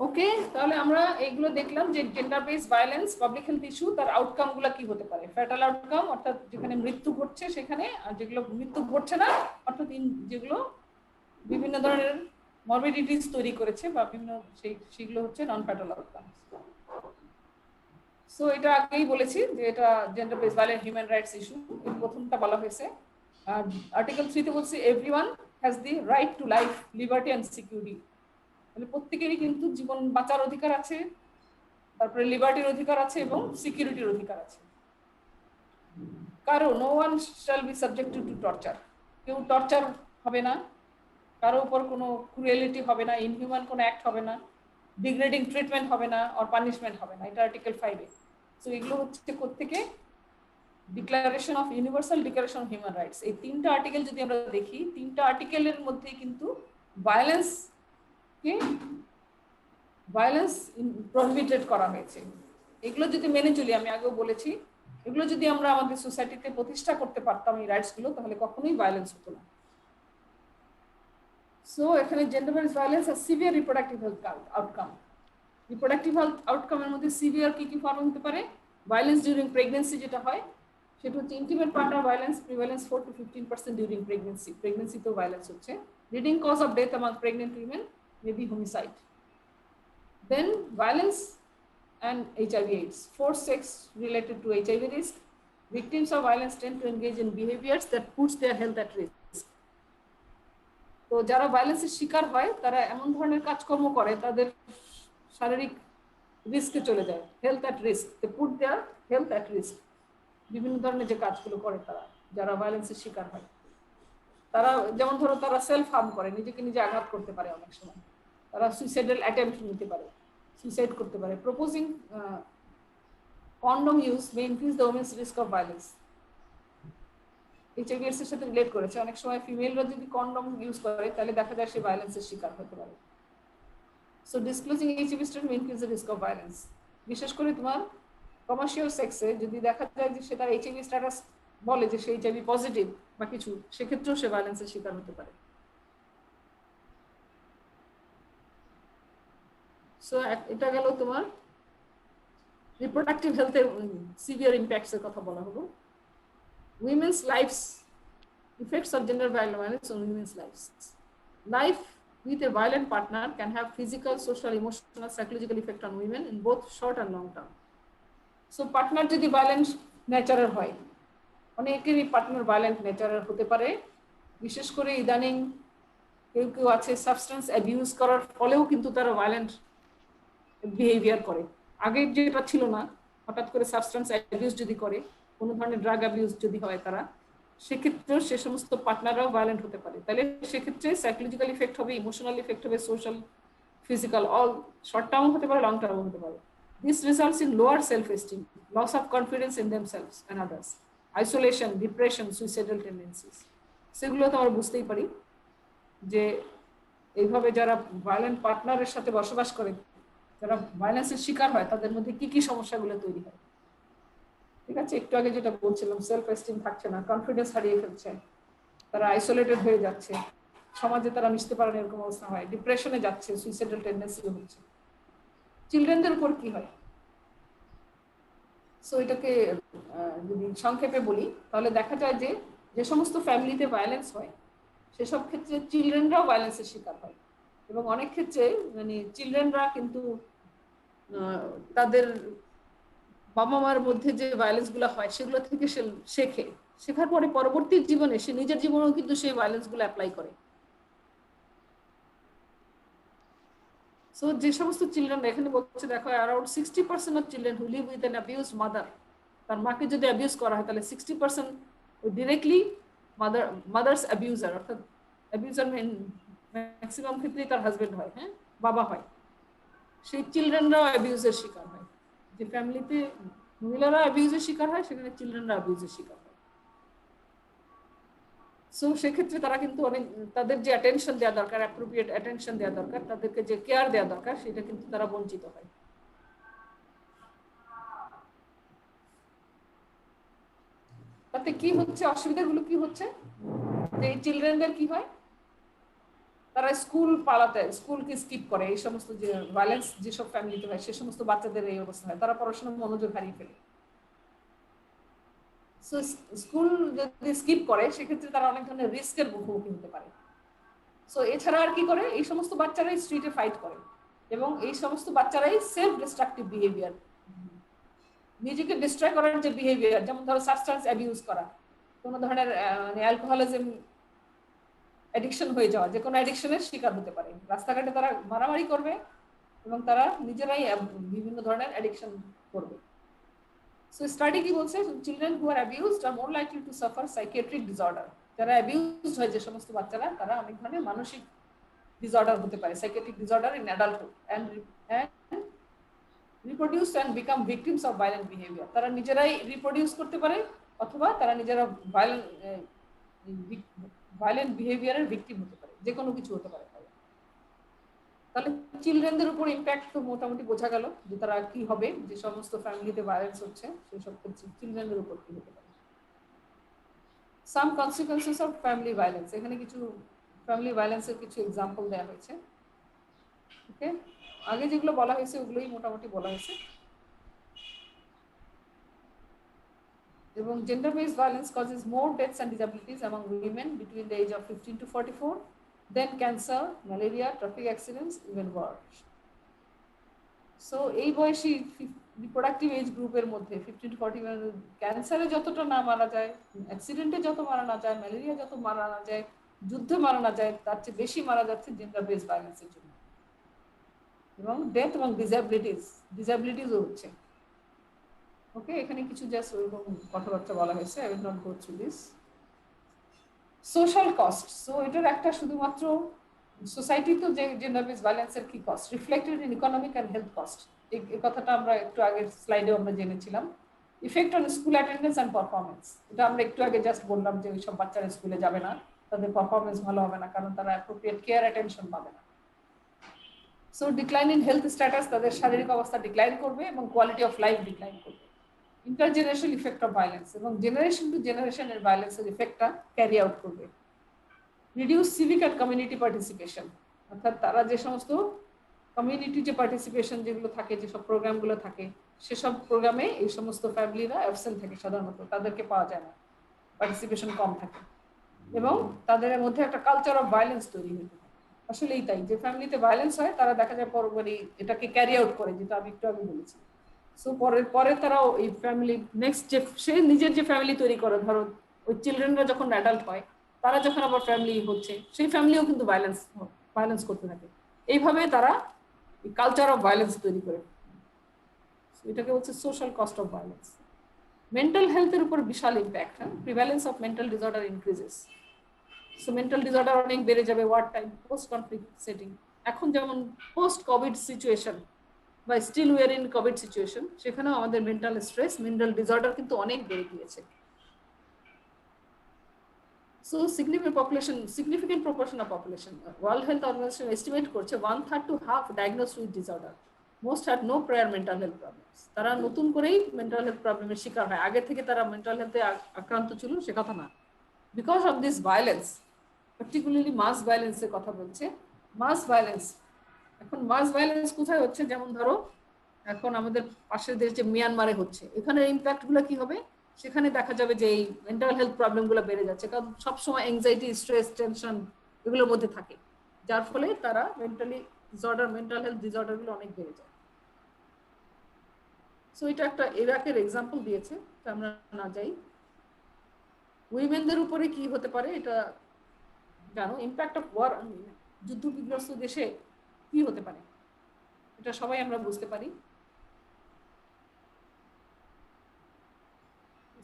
Speaker 2: ওকে, তাহলে আমরা এগুলো দেখলাম যে gender based violence public health issue, তার আউটকাম গুলো কি হতে পারে। ফ্যাটাল আউটকাম অর্থাৎ যেখানে মৃত্যু ঘটছে সেখানে, আর যেগুলো মৃত্যু ঘটছে না অর্থাৎ যেগুলো বিভিন্ন ধরনের মরবিডিটিস তৈরি করেছে বা বিভিন্ন সেগুলো হচ্ছে নন ফ্যাটাল আউটকাম। সো এটা আগেই বলেছি যে এটা gender based violence human rights issue, এই প্রথমটা বলা হয়েছে। আর আর্টিকেল 3 তে বলছে everyone has the right to life, liberty and security, মানে প্রত্যেকেরই কিন্তু জীবন বাঁচার অধিকার আছে, তারপরে লিবার্টির অধিকার আছে এবং সিকিউরিটির অধিকার আছে। কারো no one shall be subjected to torture, কেউ টর্চার হবে না, কারো উপর কোনো ক্রুয়েলিটি হবে না, ইনহিউম্যান কোনো অ্যাক্ট হবে না, ডিগ্রেডিং ট্রিটমেন্ট হবে না আর পানিশমেন্ট হবে না, এটা আর্টিকেল 5 এ। সো এগুলো হচ্ছে কোত্থেকে, declaration of universal declaration of human rights. এই তিনটা আর্টিকেল যদি আমরা দেখি, তিনটা আর্টিকেলের মধ্যে কিন্তু ভায়োলেন্স প্রহিবিটেড করা হয়েছে। এগুলো যদি মেনে চলি, আমি আগেও বলেছি, এগুলো যদি আমরা আমাদের সোসাইটিতে প্রতিষ্ঠা করতে পারতাম এই রাইটস গুলো, তাহলে কখনোই ভায়োলেন্স হতো না। সো এখানে জেন্ডার বেসড ভায়োলেন্স আর severe reproductive health outcome. Reproductive health আউটকামের মধ্যে সিভিয়ার কি কি ফর্ম হতে পারে? ভায়োলেন্স ডিউরিং প্রেগনেন্সি, যেটা হয় সেটা হচ্ছে intimate partner violence, prevalence 4 to 15% during pregnancy, প্রেগনেন্সিতেও ভায়োলেন্স হচ্ছে। Leading cause of death among pregnant women may be homicide. Then violence and HIV/AIDS, forced sex related to HIV risk. Victims of violence tend to engage in behaviors that puts their health at risk. তো যারা ভায়োলেন্সের শিকার হয় তারা এমন ধরনের কাজকর্ম করে তাদের শারীরিক রিস্কে চলে যায়, health at risk, they put their health at risk. বিভিন্ন ধরনের যে কাজগুলো করে তারা, যারা ভায়োলেন্সের শিকার হয়, তারা যেমন ধরো তারা সেলফ হার্ম করে, নিজেকে নিজে আঘাত করতে পারে, অনেক সময় তারা সুইসাইডাল অ্যাটেম্প্ট নিতে পারে, সুইসাইড করতে পারে। Proposing condom use may increase the women's risk of violence. HIV এর সাথে রিলেট করেছে, অনেক সময় ফিমেলরা যদি কন্ডম ইউজ করে তাহলে দেখা যায় সে ভায়োলেন্সের শিকার হতে পারে। So disclosing HIV status may increase the risk of violence. বিশেষ করে তোমার কমার্শিয়াল সেক্সে যদি দেখা যায় যে সে তার HIV স্ট্যাটাস বলে যে সে HIV পজিটিভ বা কিছু, সেক্ষেত্রেও সে ভায়োলেন্সের শিকার হতে পারে। সো এটা গেল তোমার রিপ্রোডাক্টিভ হেলথের সিভিয়ার ইম্প্যাক্টস এর কথা বলা হলো। Women's lives, effects of gender violence on women's lives. Life with a violent partner can have physical, social, emotional, psychological effect on women in both short and long term. So partner যদি violent নেচারের হয়, অনেকেরই partner violent নেচারের হতে পারে। বিশেষ করে ইদানিং কেউ কেউ আছে সাবস্টেন্স অ্যাবিউজ করার ফলেও কিন্তু তারা ভায়োলেন্ট বিহেভিয়ার করে। আগে যেটা ছিল না, হঠাৎ করে সাবস্টেন্স অ্যাবিউজ যদি করে, কোনো ধরনের ড্রাগ অ্যাবিউজ যদি হয় তারা, সেক্ষেত্রেও সে সমস্ত পার্টনাররাও ভায়োলেন্ট হতে পারে। তাহলে সেক্ষেত্রে সাইকোলজিক্যাল ইফেক্ট হবে, ইমোশনাল ইফেক্ট হবে, social, physical, all short term হতে পারে, লং টার্ম হতে পারে। This results in lower self esteem, loss of confidence in themselves and others, isolation, depression, suicidal tendencies. সেগুলো তো আমরা বুঝতেই পারি যে এইভাবে যারা ভায়োলেন্ট পার্টনারের সাথে বসবাস করে, যারা ভায়োলেন্সের শিকার হয়, তাদের মধ্যে কি কি সমস্যাগুলো তৈরি হয়। ঠিক আছে, একটু আগে যেটা বলছিলাম, সেলফ এস্টিম থাকছে না, কনফিডেন্স হারিয়ে ফেলছে, তারা আইসোলেটেড হয়ে যাচ্ছে, সমাজে তারা মিশতে পারে না, এরকম অবস্থা হয়, ডিপ্রেশনে যাচ্ছে, সুইসাইডাল টেন্ডেন্সি হচ্ছে। চিলড্রেনদের উপর কি হয়? সো এটাকে যদি সংক্ষেপে বলি তাহলে দেখা যায় যে যে সমস্ত ফ্যামিলিতে ভায়োলেন্স হয় সেসব ক্ষেত্রে চিলড্রেনরাও ভায়োলেন্সের শিকার হয়, এবং অনেক ক্ষেত্রে মানে চিলড্রেনরা কিন্তু তাদের বাবা মার মধ্যে যে ভায়োলেন্স গুলো হয় সেগুলো থেকে শেখে, শেখার পরে পরবর্তী জীবনে সে নিজের জীবনেও কিন্তু সেই ভায়োলেন্স গুলো অ্যাপ্লাই করে। সো যে সমস্ত চিলড্রেন, এখানে বলছে দেখো around 60% of children who live with an abused mother, তার মাকে যদি অ্যাবিউজ করা হয় তাহলে 60% ডিরেক্টলি মাদার্স অ্যাবিউজার, অর্থাৎ অ্যাবিউজার ম্যাক্সিমাম ক্ষেত্রেই তার হাজবেন্ড হয়, হ্যাঁ, বাবা হয়। সেই চিলড্রেনরাও অ্যাবিউজের শিকার হয়। যে ফ্যামিলিতে মহিলারা অ্যাবিউজের শিকার হয় সেখানে চিলড্রেনরা অ্যাবিউজের শিকার হয়। সো সেক্ষেত্রে তারা কিন্তু অনেক, তাদের যে অ্যাটেনশন দেওয়া দরকার, অ্যাপ্রোপ্রিয়েট অ্যাটেনশন দেওয়া দরকার, তাদেরকে যে কেয়ার দেওয়া দরকার, সেটা কিন্তু তারা বঞ্চিত হয়। তাতে কি হচ্ছে, অসুবিধাগুলো কি হচ্ছে, যে এই চিলড্রেনদের কি হয়, তারা স্কুলকে স্কিপ করে। এই সমস্ত যে ভায়োলেন্স যেসব ফ্যামিলিতে হয় সে সমস্ত বাচ্চাদের এই অবস্থা হয়, তারা পড়াশোনার মনোযোগ হারিয়ে ফেলে। সো স্কুল যদি স্কিপ করে সেক্ষেত্রে তারা অনেক ধরনের রিস্কের মুখোমুখি হতে পারে। সো এছাড়া আর কি করে, এই সমস্ত বাচ্চারাই স্ট্রিটে ফাইট করে, এবং এই সমস্ত বাচ্চারাই সেলফ ডিস্ট্রাকটিভ বিহেভিয়ার, নিজেকে ডিস্ট্রয় করার যে বিহেভিয়ার, যেমন ধরো সাবস্টেন্স অ্যাবিউজ করা, কোনো ধরনের মানে অ্যালকোহলিজম অ্যাডিকশন হয়ে যাওয়া, যে কোনো অ্যাডিকশনের শিকার হতে পারে। রাস্তাঘাটে তারা মারামারি করবে এবং তারা নিজেরাই বিভিন্ন ধরনের অ্যাডিকশন করবে। সো স্টাডি কি বলছে, children who are abused are more likely to suffer psychiatric disorder. যারা অ্যাবিউজড হয় যে সমস্ত বাচ্চারা, তারা অনেক ধরনের মানসিক ডিসঅর্ডার হতে পারে, psychiatric disorder in adulthood, and and reproduce and become victims of violent behavior. তারা নিজেরাই রিপ্রোডিউস করতে পারে অথবা তারা নিজেরা ভায়োলেন্ট বিহেভিয়ারের ভিকটিম হতে পারে, যে কোনো কিছু হতে পারে। তাহলে চিলড্রেনদের উপর ইম্প্যাক্ট তো মোটামুটি বোঝা গেল যে তারা কি হবে, যে সমস্ত ফ্যামিলিতে ভায়োলেন্স হচ্ছে সেই সব চিলড্রেনদের উপর কি হতে পারে। সাম কনসিকুয়েন্সেস অফ ফ্যামিলি ভায়োলেন্স, এখানে কিছু ফ্যামিলি ভায়োলেন্সের কিছু এক্সাম্পল দেওয়া হয়েছে। ওকে, আগে যেগুলো বলা হয়েছে ওগুলোই মোটামুটি বলা হয়েছে। এবং gender based violence causes more deaths and disabilities among women between the age of 15 to 44 than cancer, malaria, traffic accidents, even worse. So এই বয়সী রিপ্রোডাক্টিভ এজ গ্রুপের মধ্যে 15 to 40 ক্যান্সারে যতটা না মারা যায়, অ্যাক্সিডেন্টে যত মারা না যায়, ম্যালেরিয়া যত মারা না যায়, যুদ্ধে মারা না যায়, তার চেয়ে বেশি মারা যাচ্ছে জেন্ডার বেসড ভায়োলেন্সের জন্য। এবং ডেথ এবং ডিসএবিলিটিসও হচ্ছে। ওকে, এখানে কিছু জাস্ট ওইরকম কথাবার্তা বলা হয়েছে, I will not go through this. Social cost, so এটার একটা শুধুমাত্র সোসাইটি তো যে জেন্ডার বেসড ভায়োলেন্সের কি cost reflected in economic and health cost, এই কথাটা আমরা একটু আগের স্লাইডেও আমরা জেনেছিলাম। Effect on school attendance and performance, এটা আমরা একটু আগে জাস্ট বললাম যে ওইসব বাচ্চারা স্কুলে যাবে না, তাদের পারফরমেন্স ভালো হবে না, কারণ তারা অ্যাপ্রোপ্রিয়েট কেয়ার অ্যাটেনশন পাবে না। So decline in health status, তাদের শারীরিক অবস্থা ডিক্লাইন করবে এবং কোয়ালিটি অফ লাইফ ডিক্লাইন করবে। ইন্টারজেনারেশনাল ইফেক্ট অফ ভায়োলেন্স, এবং জেনারেশন টু জেনারেশনের ভায়োলেন্সের ইফেক্টটা ক্যারি আউট করবে। Reduce civic and community participation, অর্থাৎ তারা যে সমস্ত কমিউনিটি যে পার্টিসিপেশন যেগুলো থাকে, যেসব প্রোগ্রামগুলো থাকে, সেসব প্রোগ্রামে এই সমস্ত ফ্যামিলিরা অ্যাবসেন্ট থাকে, সাধারণত তাদেরকে পাওয়া যায় না, পার্টিসিপেশন কম থাকে, এবং তাদের মধ্যে একটা কালচার অফ ভায়োলেন্স তৈরি হতে থাকে। আসলেই তাই, যে ফ্যামিলিতে ভায়োলেন্স হয় তারা দেখা যায় পরবর্তী এটাকে ক্যারি আউট করে, যেটা আমি একটু আগে বলেছি। সো পরে তারাও এই ফ্যামিলি নেক্সট যে সে নিজের যে ফ্যামিলি তৈরি করে, ধরো ওই চিলড্রেনরা যখন অ্যাডাল্ট হয়, তারা যখন আবার ফ্যামিলি হচ্ছে, সেই ফ্যামিলিও কিন্তু ভায়োলেন্স করতে থাকে। এইভাবে তারা কালচার অফ ভায়োলেন্স তৈরি করে, এটাকে হচ্ছে social cost of violence. Mental হেলথের উপর বিশাল impact, prevalence of mental disorder increases. So mental disorder অনেক বেড়ে যাবে war time, post conflict setting. এখন যেমন পোস্ট কোভিড সিচুয়েশন বা still we are in covid situation, সেখানেও আমাদের মেন্টাল স্ট্রেস, মেন্টাল ডিসঅর্ডার কিন্তু অনেক বেড়ে গিয়েছে। So significant proportion of population, World Health Organization estimate করছে 1/3 to half diagnosed with disorder. Most had no prior mental health problems. তারা নতুন করেই মেন্টাল হেলথ প্রবলেমের শিকার হয়, আগে থেকে তারা মেন্টাল হেলথে আক্রান্ত ছিল সে কথা না। Because of this violence, particularly mass ভায়োলেন্সের কথা বলছে। মাস ভায়োলেন্স, এখন মাস ভায়োলেন্স কোথায় হচ্ছে, যেমন ধরো এখন আমাদের পাশের দেশ যে মিয়ানমারে হচ্ছে, এখানে ইম্প্যাক্ট গুলো কি হবে, সেখানে দেখা যাবে যে এই মেন্টাল হেলথ প্রবলেম গুলো বেড়ে যাচ্ছে, কারণ সবসময় অ্যাংজাইটি, স্ট্রেস, টেনশন এগুলোর মধ্যে থাকে, যার ফলে তারা মেন্টাল হেলথ ডিসঅর্ডার গুলো অনেক বেড়ে যায়। সো এটা একটা ইরাকের এক্সাম্পল দিয়েছে, আমরা না যাই। উইমেনদের উপরে কি হতে পারে এটা জানো, ইম্প্যাক্ট অফ ওয়ার, যুদ্ধ বিগ্রস্ত দেশে কি হতে পারে এটা সবাই আমরা বুঝতে পারি।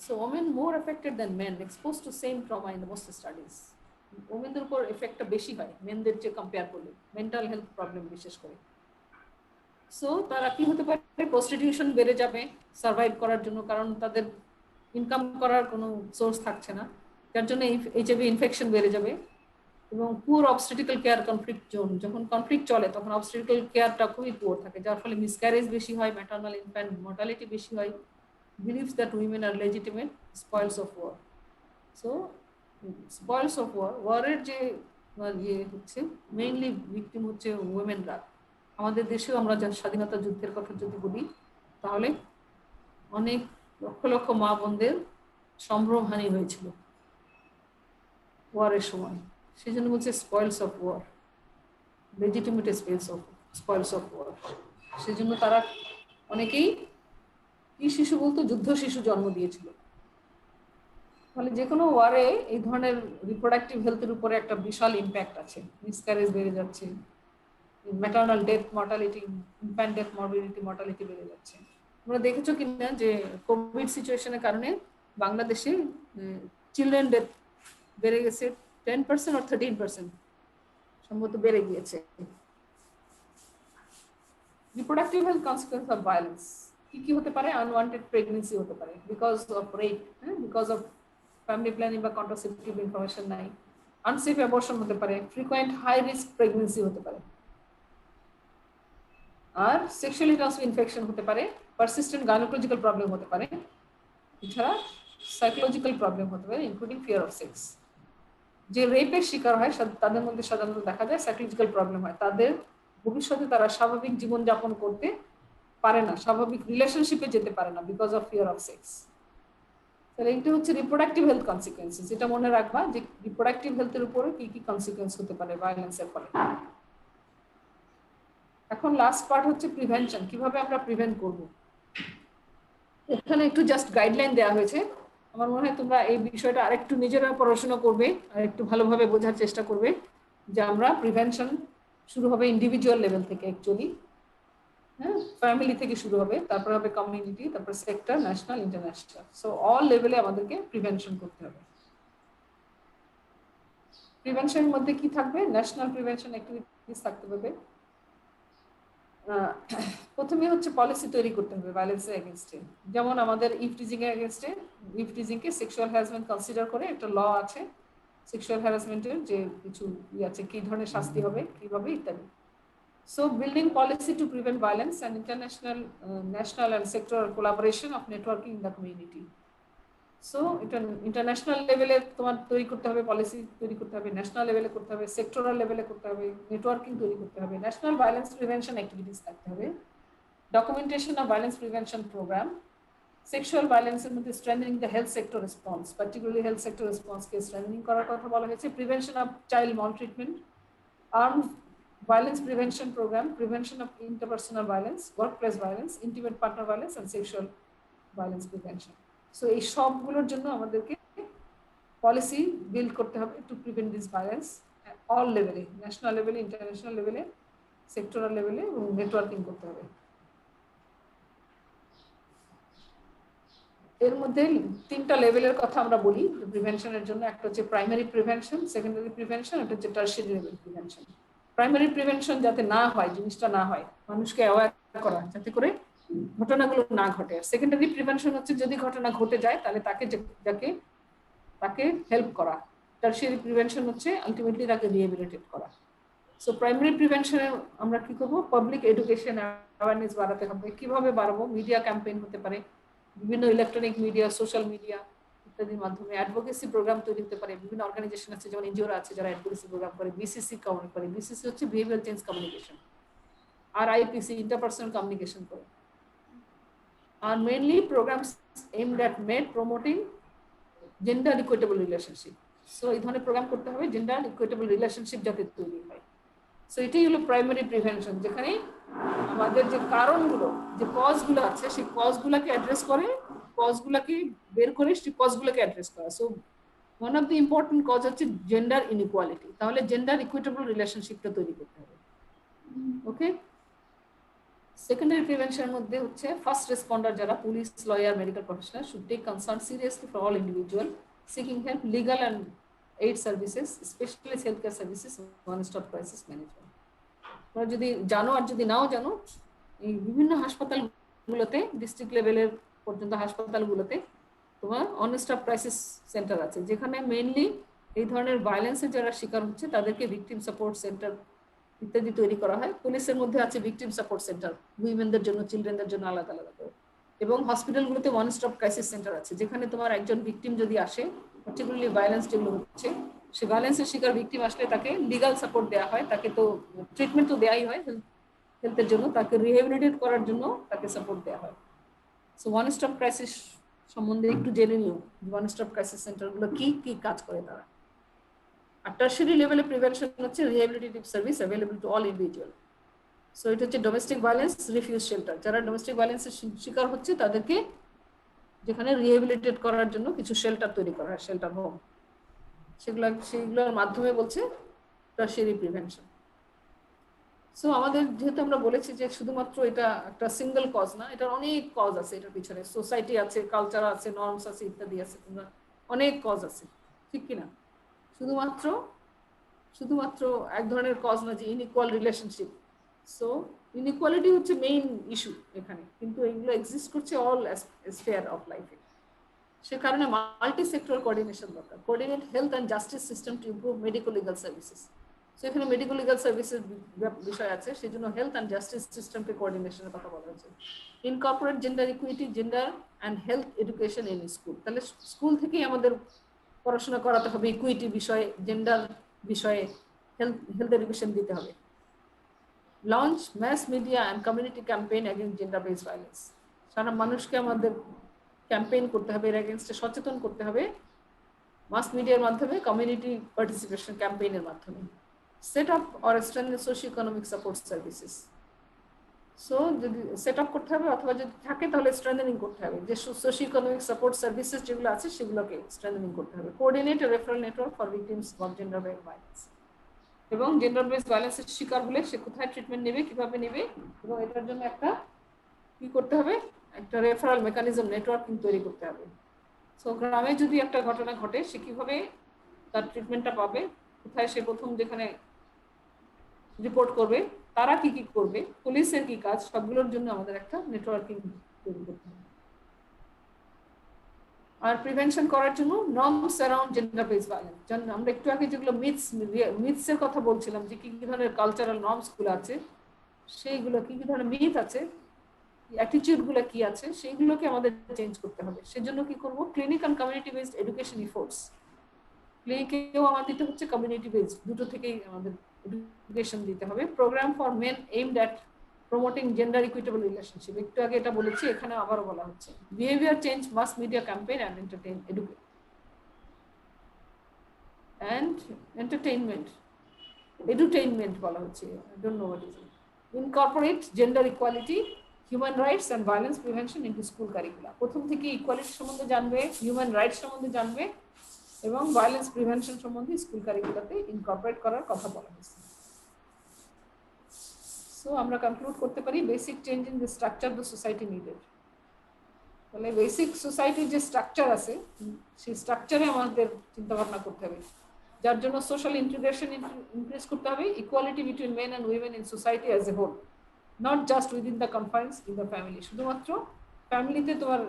Speaker 2: So women more affected than men, exposed to same trauma in the most studies. ওমেনদের উপর এফেক্টটা বেশি হয় মেনদের চেয়ে কম্পেয়ার করলে, মেন্টাল হেলথ প্রবলেম বিশেষ করে। সো তারা কি হতে পারে, প্রস্টিটিউশন বেড়ে যাবে সার্ভাইভ করার জন্য, কারণ তাদের ইনকাম করার কোনো সোর্স থাকছে না, যার জন্য এইচআইভি ইনফেকশন বেড়ে যাবে। এবং পুয়ার অবস্টেটিক্যাল কেয়ার, কনফ্লিক্ট জোন, যখন কনফ্লিক্ট চলে তখন অবস্টেটিক্যাল কেয়ারটা খুবই পুয়ার থাকে, যার ফলে মিসক্যারেজ বেশি হয়, ম্যাটারনাল ইনফ্যান্ট মর্টালিটি বেশি হয়। Believes that women are legitimate spoils of war. So spoils of war, ওয়ারের যে হচ্ছে মেইনলি ভিকটিম হচ্ছে উইমেনরা। আমাদের দেশেও আমরা যা স্বাধীনতা যুদ্ধের কথা যদি বলি, তাহলে অনেক লক্ষ লক্ষ মা বোনদের সম্ভ্রমহানি হয়েছিল ওয়ারের সময়, সেই জন্য বলছে spoils of war, legitimate spoils of war. সেই জন্য তারা অনেকেই কি শিশু বলতো, যুদ্ধ শিশু জন্ম দিয়েছিল। ফলে যে কোনো ওয়ারে এই ধরনের রিপ্রোডাক্টিভ হেলথের উপরে একটা বিশাল ইম্প্যাক্ট আছে, মিসক্যারেজ বেড়ে যাচ্ছে, maternal death mortality, infant death mortality বেড়ে যাচ্ছে। তোমরা দেখেছো কিনা যে কোভিড সিচুয়েশনের কারণে বাংলাদেশে চিলড্রেন ডেথ বেড়ে গেছে 10% or 13% সম্ভবত বেড়ে গিয়েছে। Reproductive health consequence of violence কি কি হতে পারে? আনওয়ান্টেড প্রেগনেন্সি হতে পারে because of rape, because of family planning বা কন্ট্রাসেপটিভ ইনফরমেশন নাই। আনসেফ অ্যাবর্শন হতে পারে, ফ্রিকোয়েন্ট হাই রিস্ক প্রেগনেন্সি হতে পারে, আর সেক্সুয়ালি ট্রান্সমিটেড ইনফেকশন হতে পারে, পারসিস্টেন্ট গাইনোকোলজিক্যাল প্রবলেম হতে পারে, এছাড়া সাইকোলজিক্যাল প্রবলেম হতে পারে ইনক্লুডিং ফিয়ার অফ সেক্স। যে রেপের শিকার হয় তাদের মধ্যে সাধারণত দেখা যায় সাইকোলজিক্যাল প্রবলেম হয়, তাদের ভবিষ্যতে তারা স্বাভাবিক জীবনযাপন করতে পারে না, স্বাভাবিক রিলেশনশিপে যেতে পারে না because of fear of sex. তাহলে এটা হচ্ছে রিপ্রোডাক্টিভ হেলথ কনসিকুয়েন্সেস। এটা মনে রাখবা যে রিপ্রোডাক্টিভ হেলথের উপরে কি কি কনসিকুয়েন্স হতে পারে ভায়োলেন্সের ফলে। এখন লাস্ট পার্ট হচ্ছে প্রিভেনশন, কিভাবে আমরা প্রিভেন্ট করব। এখানে একটু জাস্ট গাইডলাইন দেওয়া হয়েছে, আমার মনে হয় তোমরা এই বিষয়টা আরেকটু নিজেরা পড়াশোনা করবে আর একটু ভালোভাবে বোঝার চেষ্টা করবে যে আমরা প্রিভেনশন শুরু হবে ইন্ডিভিজুয়াল লেভেল থেকে, অ্যাকচুয়ালি হ্যাঁ, ফ্যামিলি থেকে শুরু হবে, তারপর হবে কমিউনিটি, তারপর sector, national, international. So all লেভেলে আমাদেরকে প্রিভেনশন করতে হবে। প্রিভেনশনের মধ্যে কি থাকবে? ন্যাশনাল প্রিভেনশন অ্যাক্টিভিটিস থাকতে হবে। প্রথমে হচ্ছে পলিসি তৈরি করতে হবে ভায়োলেন্সের এগেইনস্টে। যেমন আমাদের ইফটিজিং এর এগেইনস্টে, ইফটিজিংকে সেক্সুয়াল হ্যারাসমেন্ট কনসিডার করে একটা ল আছে, সেক্সুয়াল হ্যারাসমেন্টের যে কিছু আছে, কি ধরনের শাস্তি হবে, কিভাবে, ইত্যাদি। So building policy to prevent violence and international, national and sectoral collaboration of networking in the community. So এটা ইন্টারন্যাশনাল লেভেলে তোমার তৈরি করতে হবে, পলিসি তৈরি করতে হবে, ন্যাশনাল লেভেলে করতে হবে, সেক্টরাল লেভেলে করতে হবে, নেটওয়ার্কিং তৈরি করতে হবে, ন্যাশনাল ভায়োলেন্স প্রিভেনশন অ্যাক্টিভিটিস থাকতে হবে, documentation of violence prevention programme, sexual ভায়োলেন্সের মধ্যে strengthening the health sector response, particularly health sector রেসপন্সকে স্ট্রেংথেনিং করার কথা বলা হয়েছে, prevention of child maltreatment, armed violence prevention program, prevention of interpersonal violence, workplace violence, intimate partner violence and sexual violence prevention. So এই সবগুলোর জন্য আমাদেরকে policy build করতে হবে to prevent this violence all লেভেলে, ন্যাশনাল লেভেলে, ইন্টারন্যাশনাল লেভেলে, sectoral লেভেলে, এবং নেটওয়ার্কিং করতে হবে। এর মধ্যে তিনটা লেভেলের কথা আমরা বলি প্রিভেনশনের জন্য। একটা হচ্ছে প্রাইমারি প্রিভেনশন, সেকেন্ডারি প্রিভেনশন, একটা হচ্ছে tertiary level prevention. Primary prevention যাতে না হয়, জিনিসটা না হয়, মানুষকে অ্যাওয়্যার করা যাতে করে ঘটনাগুলো না ঘটে। আর সেকেন্ডারি প্রিভেনশন হচ্ছে যদি ঘটনা ঘটে যায় তাহলে তাকে হেল্প করা। টারশিয়ারি প্রিভেনশন হচ্ছে আলটিমেটলি তাকে রিহ্যাবিলিটেট করা। সো প্রাইমারি প্রিভেনশনে আমরা কি করব? পাবলিক এডুকেশন অ্যাওয়ারনেস বাড়াতে হবে। কিভাবে বাড়াবো? মিডিয়া ক্যাম্পেইন হতে পারে, বিভিন্ন ইলেকট্রনিক মিডিয়া, সোশ্যাল মিডিয়া ইত্যাদির মাধ্যমে। অ্যাডভোকেসি প্রোগ্রাম তৈরি হতে পারে, বিভিন্ন অর্গানাইজেশন আছে যেমন এনজিওরা আছে যারা অ্যাডভোকেসি প্রোগ্রাম করে, বিসিসি কমিউনিকেট করে, বিসিসি হচ্ছে বিহেভিয়ার চেঞ্জ কমিউনিকেশন, আর আইপিসি ইন্টারপার্সোনাল কমিউনিকেশন করে। আর mainly programmes aimed at promoting gender equitable relationship. So এই ধরনের প্রোগ্রাম করতে হবে জেন্ডার ইকুইটেবল রিলেশনশিপ যাতে তৈরি হয়। সো এটাই হলো প্রাইমারি প্রিভেনশন, যেখানে আমাদের যে কারণগুলো, যে কজগুলো আছে, সেই কজগুলোকে অ্যাড্রেস করে, কজগুলোকে বের করে সেই কজগুলোকে অ্যাড্রেস করা। So one of the important cause হচ্ছে জেন্ডার ইনইকুয়ালিটি। তাহলে জেন্ডার ইকুইটেবল রিলেশনশিপটা তৈরি করতে হবে। ওকে, সেকেন্ডারি প্রিভেনশনের মধ্যে হচ্ছে ফার্স্ট রেসপন্ডার যারা police, lawyer, medical professional should take concern seriously for all individual seeking help, legal and aid services, specialist health care services, one stop crisis management. তোমরা যদি জানো আর যদি নাও জানো, এই বিভিন্ন হাসপাতালগুলোতে, ডিস্ট্রিক্ট লেভেলের পর্যন্ত হাসপাতালগুলোতে তোমার ওয়ান স্টপ ক্রাইসিস সেন্টার আছে, যেখানে মেইনলি এই ধরনের ভায়োলেন্সের যারা শিকার হচ্ছে তাদেরকে ভিকটিম সাপোর্ট সেন্টার ইত্যাদি তৈরি করা হয়। পুলিশের মধ্যে আছে ভিকটিম সাপোর্ট সেন্টার, উইমেনদের জন্য, চিলড্রেনদের জন্য আলাদা আলাদা করে। এবং হসপিটালগুলোতে ওয়ান স্টপ ক্রাইসিস সেন্টার আছে, যেখানে তোমার একজন ভিকটিম যদি আসে, পার্টিকুলারলি ভায়োলেন্স যেগুলো হচ্ছে, সে ভায়োলেন্সের শিকার ভিকটিম আসলে তাকে লিগাল সাপোর্ট দেওয়া হয়, তাকে তো ট্রিটমেন্ট তো দেওয়াই হয় হেলথের জন্য, তাকে রিহ্যাবিলিটেট করার জন্য তাকে সাপোর্ট দেওয়া হয়। সো ওয়ান স্টপ ক্রাইসিস সম্বন্ধে একটু জেনে নিও, ওয়ান স্টপ ক্রাইসিস সেন্টারগুলো কি কি কাজ করে তারা। আর টারশিয়ারি লেভেলে প্রিভেনশন হচ্ছে rehabilitative service available to all individual. So এটা হচ্ছে ডোমেস্টিক ভায়োলেন্স রিফিউজ শেল্টার, যারা ডোমেস্টিক ভায়োলেন্সের শিকার হচ্ছে তাদেরকে যেখানে রিহ্যাবিলিটেট করার জন্য কিছু শেল্টার তৈরি করা হয়, শেল্টার হোম, সেগুলোর মাধ্যমে বলছে টারশিয়ারি প্রিভেনশন। সো আমাদের যেহেতু আমরা বলেছি যে শুধুমাত্র এটা একটা সিঙ্গেল কজ না, এটার অনেক কজ আছে, এটার পিছনে সোসাইটি আছে, কালচার আছে, নর্মস আছে, ইত্যাদি আছে, তোমরা অনেক কজ আছে, ঠিক কিনা? শুধুমাত্র এক ধরনের কজ না যে ইনইকুয়াল রিলেশনশিপ। সো ইনইকুয়ালিটি হচ্ছে মেইন ইস্যু এখানে, কিন্তু এগুলো এক্সিস্ট করছে অল স্ফিয়ার অফ লাইফে। সে কারণে মাল্টি সেক্টর কোঅর্ডিনেশন দরকার। Coordinate health and justice system to improve medico legal services. So এখানে মেডিকো লিগাল সার্ভিসের বিষয় আছে, সেই জন্য হেলথ অ্যান্ড জাস্টিস সিস্টেমকে কোঅর্ডিনেশনের কথা বলা হয়েছে। Incorporate gender equity, gender and health education in school. তাহলে স্কুল থেকেই আমাদের পড়াশোনা করাতে হবে ইকুইটি বিষয়ে, জেন্ডার বিষয়ে, হেলথ এডুকেশন দিতে হবে। Launch mass media and community campaign against gender based violence. সারা মানুষকে আমাদের ক্যাম্পেইন করতে হবে, এর এগেইনস্টে সচেতন করতে হবে মাস মিডিয়ার মাধ্যমে, কমিউনিটি পার্টিসিপেশন ক্যাম্পেইনের মাধ্যমে। Set up or strengthen socio economic support services. So যদি সেট আপ করতে হবে অথবা যদি থাকে তাহলে স্ট্রেনথেনিং করতে হবে, যে সোশিও ইকোনমিক সাপোর্ট সার্ভিসেস যেগুলো আছে সেগুলোকে স্ট্রেনথেনিং করতে হবে। Coordinate A referral network for victims of gender based violence. এবং জেন্ডার বেসড ভায়োলেন্সের শিকার হলে সে কোথায় ট্রিটমেন্ট নেবে, কিভাবে নেবে, এবং এটার জন্য একটা কি করতে হবে, একটা রেফারেল মেকানিজম নেটওয়ার্কিং তৈরি করতে হবে। সো গ্রামে যদি একটা ঘটনা ঘটে সে কিভাবে তার ট্রিটমেন্টটা পাবে, কোথায় সে প্রথম যেখানে রিপোর্ট করবে, তারা কি কি করবে, পুলিশের কি কাজ, সবগুলোর জন্য আমাদের একটা নেটওয়ার্কিং তৈরি করতে হবে। আর প্রিভেনশন করার জন্য norms around gender based violence, আমরা একটু আগে যেগুলো মিথসের কথা বলছিলাম, যে কি কি ধরনের কালচারাল নর্মস গুলো আছে, সেইগুলো কি কি ধরনের মিথ আছে, অ্যাটিটিউড গুলো কি আছে, সেইগুলোকে আমাদের চেঞ্জ করতে হবে। সেজন্য কি করব, clinic and community based education efforts. ক্লিনিকেও আমাদের দিতে হচ্ছে, কমিউনিটি বেসড, দুটো থেকেই আমাদের এডুকেশন দিতে হবে। Programme for men aimed at promoting gender equitable relationship, একটু আগে এটা বলেছি, এখানে আবারও বলা হচ্ছে। Behaviour change, mass media campaign and edutainment বলা হচ্ছে, I don't know what is it. Incorporate gender equality, human rights and violence prevention into school curricula. প্রথম থেকে ইকুয়ালিটি সম্বন্ধে জানবে, হিউম্যান রাইটস সম্বন্ধে জানবে, এবং ভায়োলেন্স প্রিভেনশন সম্বন্ধে স্কুল কারিকুলাতে ইনকর্পোরেট করার কথা বলা হয়েছে। সো আমরা কনক্লুড করতে পারি, basic change in the structure the society needed. তাহলে বেসিক সোসাইটির যে স্ট্রাকচার আছে, সেই স্ট্রাকচারে আমাদের চিন্তা ভাবনা করতে হবে, যার জন্য সোশ্যাল ইন্টিগ্রেশন ইনক্রিজ করতে হবে, equality between men and women in society as a whole, not just within the confines in the family. শুধুমাত্র ফ্যামিলিতে তোমার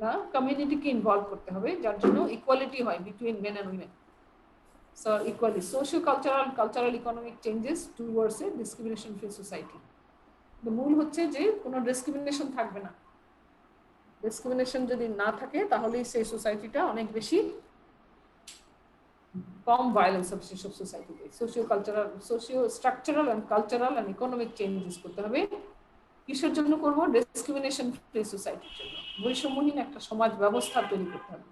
Speaker 2: না, কমিউনিটিকে ইনভলভ করতে হবে, যার জন্য ইকুয়ালিটি হয় between men and women. So equally socio-cultural economic changes towards A discrimination free society. মূল হচ্ছে যে কোনো ডিসক্রিমিনেশন থাকবে না। ডিসক্রিমিনেশন যদি না থাকে তাহলেই সেই সোসাইটিটা অনেক বেশি কম ভায়োলেন্স হবে সেসব সোসাইটিতে। Structural and cultural and economic changes করতে হবে। কিসের জন্য করব? ডিসক্রিমিনেশন ফ্রি সোসাইটির জন্য। বৈষম্যহীন একটা সমাজ ব্যবস্থা তৈরি করতে হবে,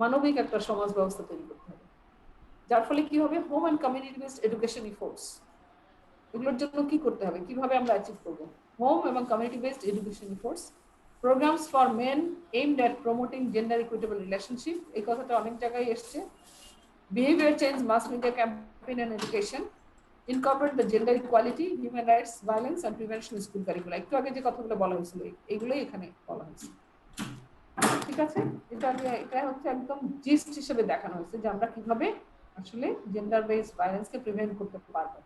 Speaker 2: মানবিক একটা সমাজ ব্যবস্থা তৈরি করতে হবে, যার ফলে কি হবে, home and community based education efforts. এগুলোর জন্য কি করতে হবে, কিভাবে আমরা অ্যাচিভ করব? হোম এবং community based education efforts, programs for men aimed at promoting gender equitable relationship, এই কথাটা অনেক জায়গায় এসছে। Behaviour change, mass media campaign and education, incorporate the gender equality, human rights, violence and prevention school curricula. একটু আগে যে কথাগুলো বলা হয়েছিল এইগুলোই এখানে বলা হয়েছে। ঠিক আছে, এটা হচ্ছে একদম জিস্ট হিসেবে দেখানো হয়েছে যে আমরা কিভাবে আসলে জেন্ডার বেসড ভায়োলেন্সকে প্রিভেন্ট করতে পারবো।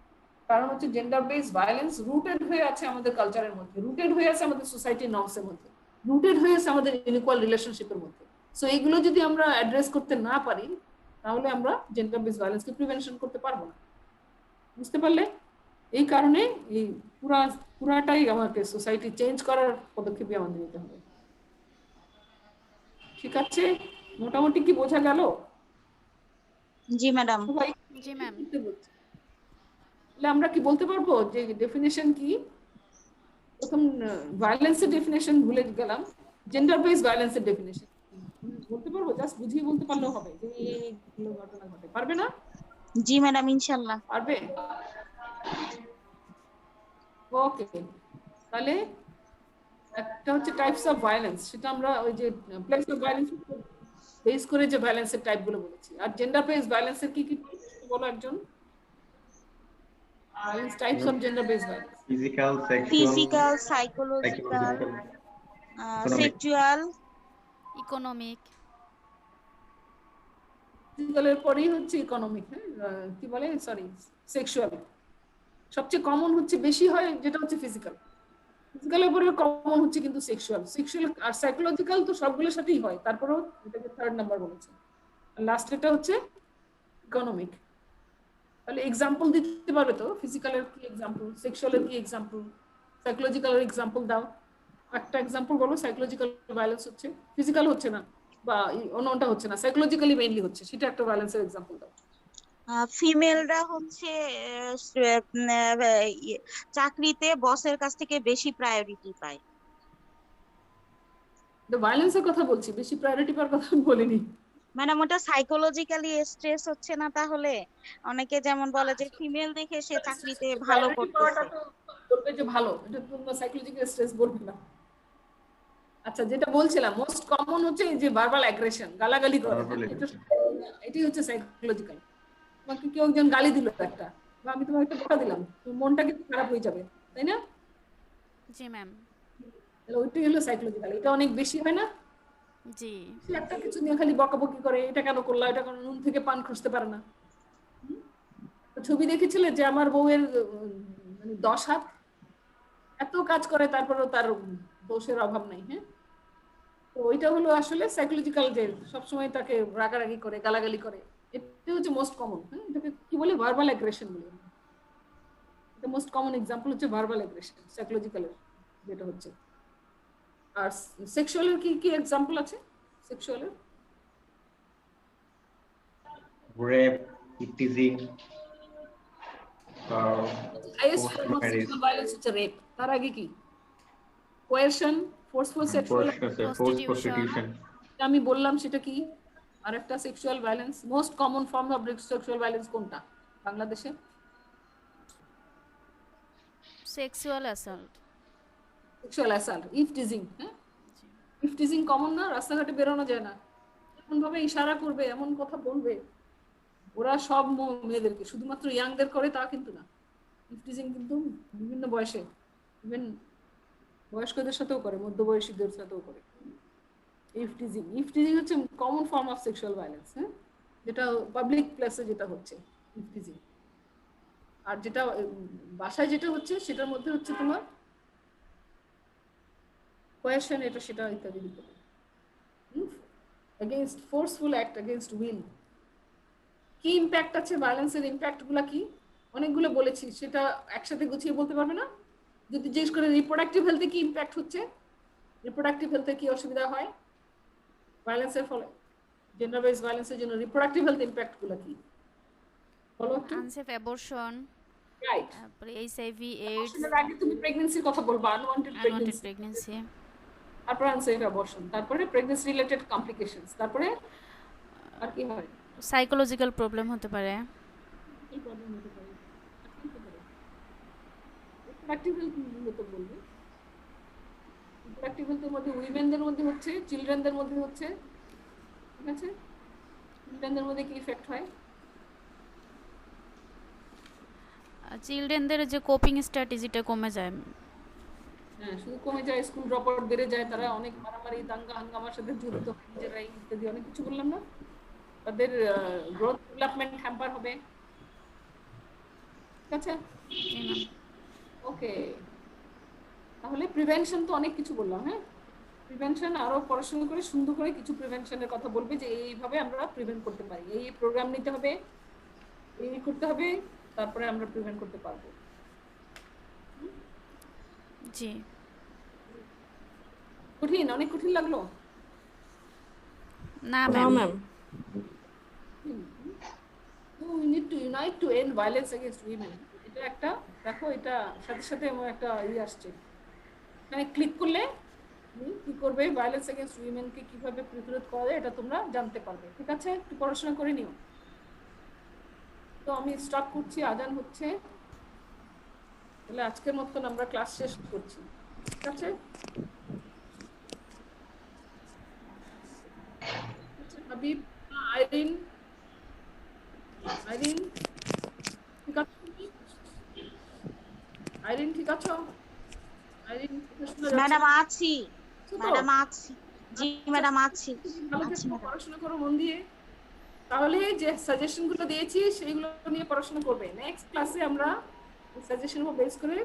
Speaker 2: কারণ হচ্ছে জেন্ডার বেসড ভায়োলেন্স রুটেড হয়ে আছে আমাদের কালচারের মধ্যে, রুটেড হয়ে আছে আমাদের সোসাইটির নর্মসের মধ্যে, রুটেড হয়ে আছে আমাদের ইনইকুয়াল রিলেশনশিপের মধ্যে। সো এইগুলো যদি আমরা অ্যাড্রেস করতে না পারি তাহলে আমরা জেন্ডার বেসড ভায়োলেন্সকে প্রিভেনশন করতে পারবো না। বুঝতে পারলে? এই কারণে এই পুরাটাই আমাকে সোসাইটি চেঞ্জ করার পদক্ষেপই আমাদের নিতে হবে। ঠিক আছে, মোটামুটি কি বোঝা গেল?
Speaker 3: জি ম্যাডাম।
Speaker 1: জি ম্যাম।
Speaker 2: তাহলে আমরা কি বলতে পারবো যে ডেফিনেশন কি? প্রথম ভায়োলেন্সের ডেফিনেশন ভুলে গেলাম, জেন্ডার বেসড ভায়োলেন্সের ডেফিনেশন বলতে পারবো? জাস্ট বুঝিয়ে বলতে পারলেও হবে যে এইগুলো ঘটনা ঘটে, পারবে না?
Speaker 3: জি ম্যাডাম, ইনশাআল্লাহ
Speaker 2: পারবে। ওকে, তাহলে একটা হচ্ছে টাইপস অফ ভায়োলেন্স, সেটা আমরা ওই যে প্লেস অফ ভায়োলেন্স বেস করে যে ভায়োলেন্সের টাইপ গুলো বলেছি। আর জেন্ডার বেসড ভায়োলেন্সের কি কি বলো একজন? Violence types of gender based violence:
Speaker 4: physical,
Speaker 3: physical, psychological, sexual,
Speaker 1: economic.
Speaker 2: ফিজিক্যালের পরেই হচ্ছে ইকোনমিক, কি বলে, সরি, সেক্সুয়াল। সবচেয়ে কমন হচ্ছে, বেশি হয় যেটা হচ্ছে ফিজিক্যাল, ফিজিক্যালের পরে কমন হচ্ছে কিন্তু সেক্সুয়াল আর সাইকোলজিক্যাল তো সবগুলোর সাথেই হয়, তারপরেও এটাকে 3rd নাম্বার বলেছে। আর লাস্ট এটা হচ্ছে ইকোনমিক। তাহলে এক্সাম্পল দিতে পারবে তো, ফিজিক্যালের কি এক্সাম্পল, সেক্সুয়ালের কি এক্সাম্পল, সাইকোলজিক্যালের এক্সাম্পল দাও। একটা এক্সাম্পল বলো, সাইকোলজিক্যাল ভায়োলেন্স হচ্ছে, ফিজিক্যাল হচ্ছে না বা অন্যটা হচ্ছে না, সাইকোলজিক্যালি মেইনলি হচ্ছে, সেটা একটা ভায়োলেন্সের এক্সাম্পল দাও।
Speaker 3: ফিমেলরা হচ্ছে চাকরিতে বসের কাছ থেকে বেশি প্রায়োরিটি পায়।
Speaker 2: ভায়োলেন্সের কথা বলছি, বেশি প্রায়োরিটি পাওয়ার কথা বলিনি।
Speaker 3: ম্যাডাম ওটা সাইকোলজিক্যালি স্ট্রেস হচ্ছে না? তাহলে অনেকে যেমন বলে যে ফিমেল দেখে সে চাকরিতে ভালো করতেছে।
Speaker 2: বলবে যে ভালো, এটা তোমরা সাইকোলজিক্যাল স্ট্রেস বলবে না। আচ্ছা, যেটা বলছিলাম মোস্ট কমন হচ্ছে এই যে ভার্বাল অ্যাগ্রেশন, গালাগালি করে, এটাই হচ্ছে সাইকোলজিক্যাল। তোমাকে কেউ একজন গালি দিল একটা, বা আমি তোমাকে একটা বকা দিলাম, মনটা কিন্তু খারাপ হয়ে যাবে, তাই না?
Speaker 1: জি ম্যাম।
Speaker 2: তাহলে ওইটাই হলো সাইকোলজিক্যাল। এটা অনেক বেশি হয় না?
Speaker 1: জি।
Speaker 2: সে একটা কিছু নিয়ে খালি বকাবকি করে, এটা কেন করলা, এটা কেন, নুন থেকে পান খুঁজতে পারে না। ছবি দেখেছিলে যে আমার বউয়ের মানে 10 হাত, এত কাজ করে তারপরেও তার দোষের অভাব নাই। হ্যাঁ, তো ওইটা হলো আসলে সাইকোলজিক্যাল, যে সবসময় তাকে রাগারাগি করে, গালাগালি করে, এটা হচ্ছে মোস্ট কমন। হ্যাঁ, এটাকে কি বলে, ভার্বাল অ্যাগ্রেশন বলে। এটা মোস্ট কমন এক্সাম্পল হচ্ছে ভার্বাল অ্যাগ্রেশন, সাইকোলজিক্যালের যেটা হচ্ছে। আর সেক্সুয়ালের কি কি এক্সাম্পল আছে? সেক্সুয়ালের
Speaker 4: রেপ, টিজিং,
Speaker 2: ভায়োলেন্স হচ্ছে রেপ। তার আগে কি? Coercion, forceful sexual,
Speaker 1: Prostitution.
Speaker 2: আমি বললাম সেটা কি? আর একটা sexual violence, most common form of sexual violence কোনটা বাংলাদেশে?
Speaker 1: Sexual assault.
Speaker 2: Sexual assault, eve teasing. হ্যাঁ, ইভ টিজিং কমন না? রাস্তাঘাটে বেরোনো যায় না, এমন ভাবে ইশারা করবে, এমন কথা বলবে, ওরা সব মেয়েদেরকে, শুধুমাত্র ইয়াংদের করে তা কিন্তু না। ইভ টিজিং কিন্তু বিভিন্ন বয়সে, ইভেন বয়স্কদের সাথেও করে, মধ্যবয়সীদের সাথেও করে। ইভ টিজিং হচ্ছে common form of sexual violence. হ্যাঁ, যেটা পাবলিক প্লেসে যেটা হচ্ছে ইভ টিজিং। আর যেটা বাসায় যেটা হচ্ছে সেটার মধ্যে হচ্ছে তোমার কোয়েরশন, এটা সেটা ইত্যাদি ইত্যাদি। Against forceful act, against will. কি ইম্প্যাক্ট আছে ভায়োলেন্সের? ইম্প্যাক্ট গুলা কি? অনেকগুলো বলেছি, সেটা একসাথে গুছিয়ে বলতে পারবে না? যদি জিজ্ঞেস করে রিপ্রোডাক্টিভ হেলথে কি ইম্প্যাক্ট হচ্ছে, রিপ্রোডাক্টিভ হেলথে কি অসুবিধা হয় ভায়োলেন্সের ফলে, জেন্ডার বেস ভায়োলেন্সের জন্য রিপ্রোডাক্টিভ হেলথ ইম্প্যাক্ট গুলো কি বলো একটু।
Speaker 1: Unsafe abortion.
Speaker 2: রাইট।
Speaker 1: তারপরে HIV, AIDS,
Speaker 2: সেটার আগে তুমি প্রেগন্যান্সির কথা বলবা, আনওয়ান্টেড
Speaker 1: unwanted
Speaker 2: প্রেগন্যান্সি,
Speaker 1: pregnancy.
Speaker 2: তারপরে আনসেফ অ্যাবর্শন, তারপরে প্রেগন্যান্সি রিলেটেড কমপ্লিকেশনস, তারপরে আর কি হয়?
Speaker 1: Psychological problem হতে পারে।
Speaker 2: কি প্রবলেম হতে পারে? রিপ্রোডাক্টিভ হেলথ মূলত বলবে। রিপ্রোডাক্টিভ হেলথের মধ্যে উইমেনদের মধ্যে হচ্ছে, চিলড্রেনদের মধ্যে হচ্ছে, ঠিক আছে? চিলড্রেনদের মধ্যে কি ইফেক্ট হয়?
Speaker 1: চিলড্রেনদের যে কোপিং স্ট্র্যাটেজিটা কমে যায়।
Speaker 2: হ্যাঁ, শুধু কমে যায়, স্কুল ড্রপ আউট বেড়ে যায়, তারা অনেক মারামারি, দাঙ্গা হাঙ্গামার সাথে জড়িত হয় নিজেরাই, ইত্যাদি অনেক কিছু বললাম না? তাদের গ্রোথ ডেভেলপমেন্ট হ্যাম্পার হবে, ঠিক আছে? ওকে, তাহলে প্রিভেনশন তো অনেক কিছু বললাম। হ্যাঁ, প্রিভেনশন আরো পড়াশোনা করে সুন্দর করে কিছু প্রিভেনশনের কথা বলবে, যে এইভাবে আমরা প্রিভেন্ট করতে পারি, এই প্রোগ্রাম নিতে হবে, এই করতে হবে, তারপরে আমরা প্রিভেন্ট করতে পারবো।
Speaker 1: জি।
Speaker 2: কঠিন, অনেক কঠিন লাগলো?
Speaker 1: না
Speaker 5: No,
Speaker 1: ma'am.
Speaker 5: ma'am.
Speaker 2: We need to unite to end violence against women. এটা একটা দেখো, এটা সাথে সাথে আমার একটা আসছে, মানে ক্লিক করলে কি করবে, ভায়োলেন্স এগেইনস্ট উইমেন কে কিভাবে প্রতিরোধ করা যায় এটা তোমরা জানতে পারবে। ঠিক আছে, একটু পড়াশোনা করে নিও। তো আমি স্টপ করছি, আজান হচ্ছে, তাহলে আজকের মতন আমরা ক্লাস শেষ করছি। ঠিক আছে, হাবিব, আইরিন, আইরিন ঠিক আছে? আইরিন ঠিক আছো? আইরিন
Speaker 3: ম্যাডাম আছি, ম্যাডাম আছি, জি ম্যাডাম আছি।
Speaker 2: ভালো করে পড়াশোনা করো মন দিয়ে, তাহলে যে সাজেশন গুলো দিয়েছি সেইগুলো নিয়ে পড়াশোনা করবে। নেক্সট ক্লাসে আমরা সাজেশন বেস করে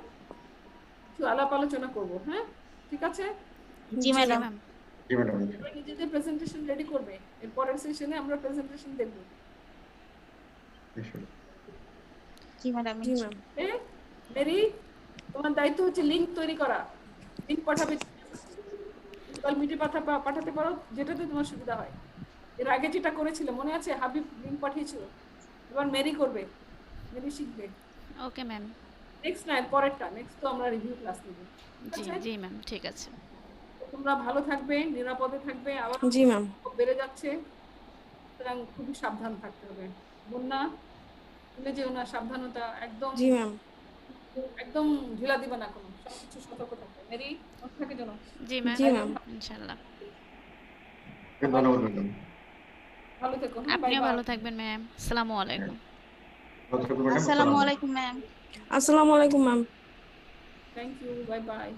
Speaker 2: একটু আলাপ আলোচনা করব, হ্যাঁ ঠিক আছে?
Speaker 3: জি
Speaker 1: জি
Speaker 3: ম্যাডাম।
Speaker 1: ম্যাম।
Speaker 4: জি ম্যাডাম।
Speaker 2: তোমরা নিজেদের প্রেজেন্টেশন রেডি করবে, এর পরের সেশনে আমরা প্রেজেন্টেশন দেখব।
Speaker 3: জি ম্যাডাম।
Speaker 5: জি ম্যাম।
Speaker 2: মেরি, তোমার দায়িত্ব হচ্ছে লিংক তৈরি করা। লিংক পাঠাবে, গুগল মিটে পাঠাতে পারো, যেটাতে তোমার সুবিধা হয়। এর আগে যেটা করেছিল মনে আছে, হাবিব লিংক পাঠিয়েছিল, এবার মেরি করবে, মেরি শিখবে।
Speaker 1: Okay ma'am.
Speaker 2: নেক্সট না, পরেরটা, নেক্সট তো আমরা রিভিউ ক্লাস নেব।
Speaker 1: জি জি ম্যাম, ঠিক আছে।
Speaker 2: তোমরা ভালো থাকবে, নিরাপদে থাকবে, আবার
Speaker 5: জি ম্যাম।
Speaker 2: বেড়ে যাচ্ছে, সুতরাং খুবই সাবধান থাকতে হবে। বন্যা ভুলে যেও না, সাবধানতা একদম
Speaker 5: জি ম্যাম।
Speaker 2: একদম ঢিলা দিবে না, কোনো সবকিছু সতর্ক থাকবে। মেরি মনে থাকে যেন।
Speaker 1: জি ম্যাম।
Speaker 5: জি ম্যাম।
Speaker 1: ইনশাআল্লাহ।
Speaker 4: ধন্যবাদ ম্যাডাম।
Speaker 2: ভালো থেকো, হ্যাঁ, বাই
Speaker 1: আপনিও
Speaker 2: বাই।
Speaker 1: ভালো থাকবেন ম্যাম। আসসালামু আলাইকুম।
Speaker 4: ভালো থাকবেন ম্যাডাম।
Speaker 3: আসসালামু আলাইকুম ম্যাম।
Speaker 5: আসসালামু আলাইকুম ma'am.
Speaker 2: Thank you, bye by.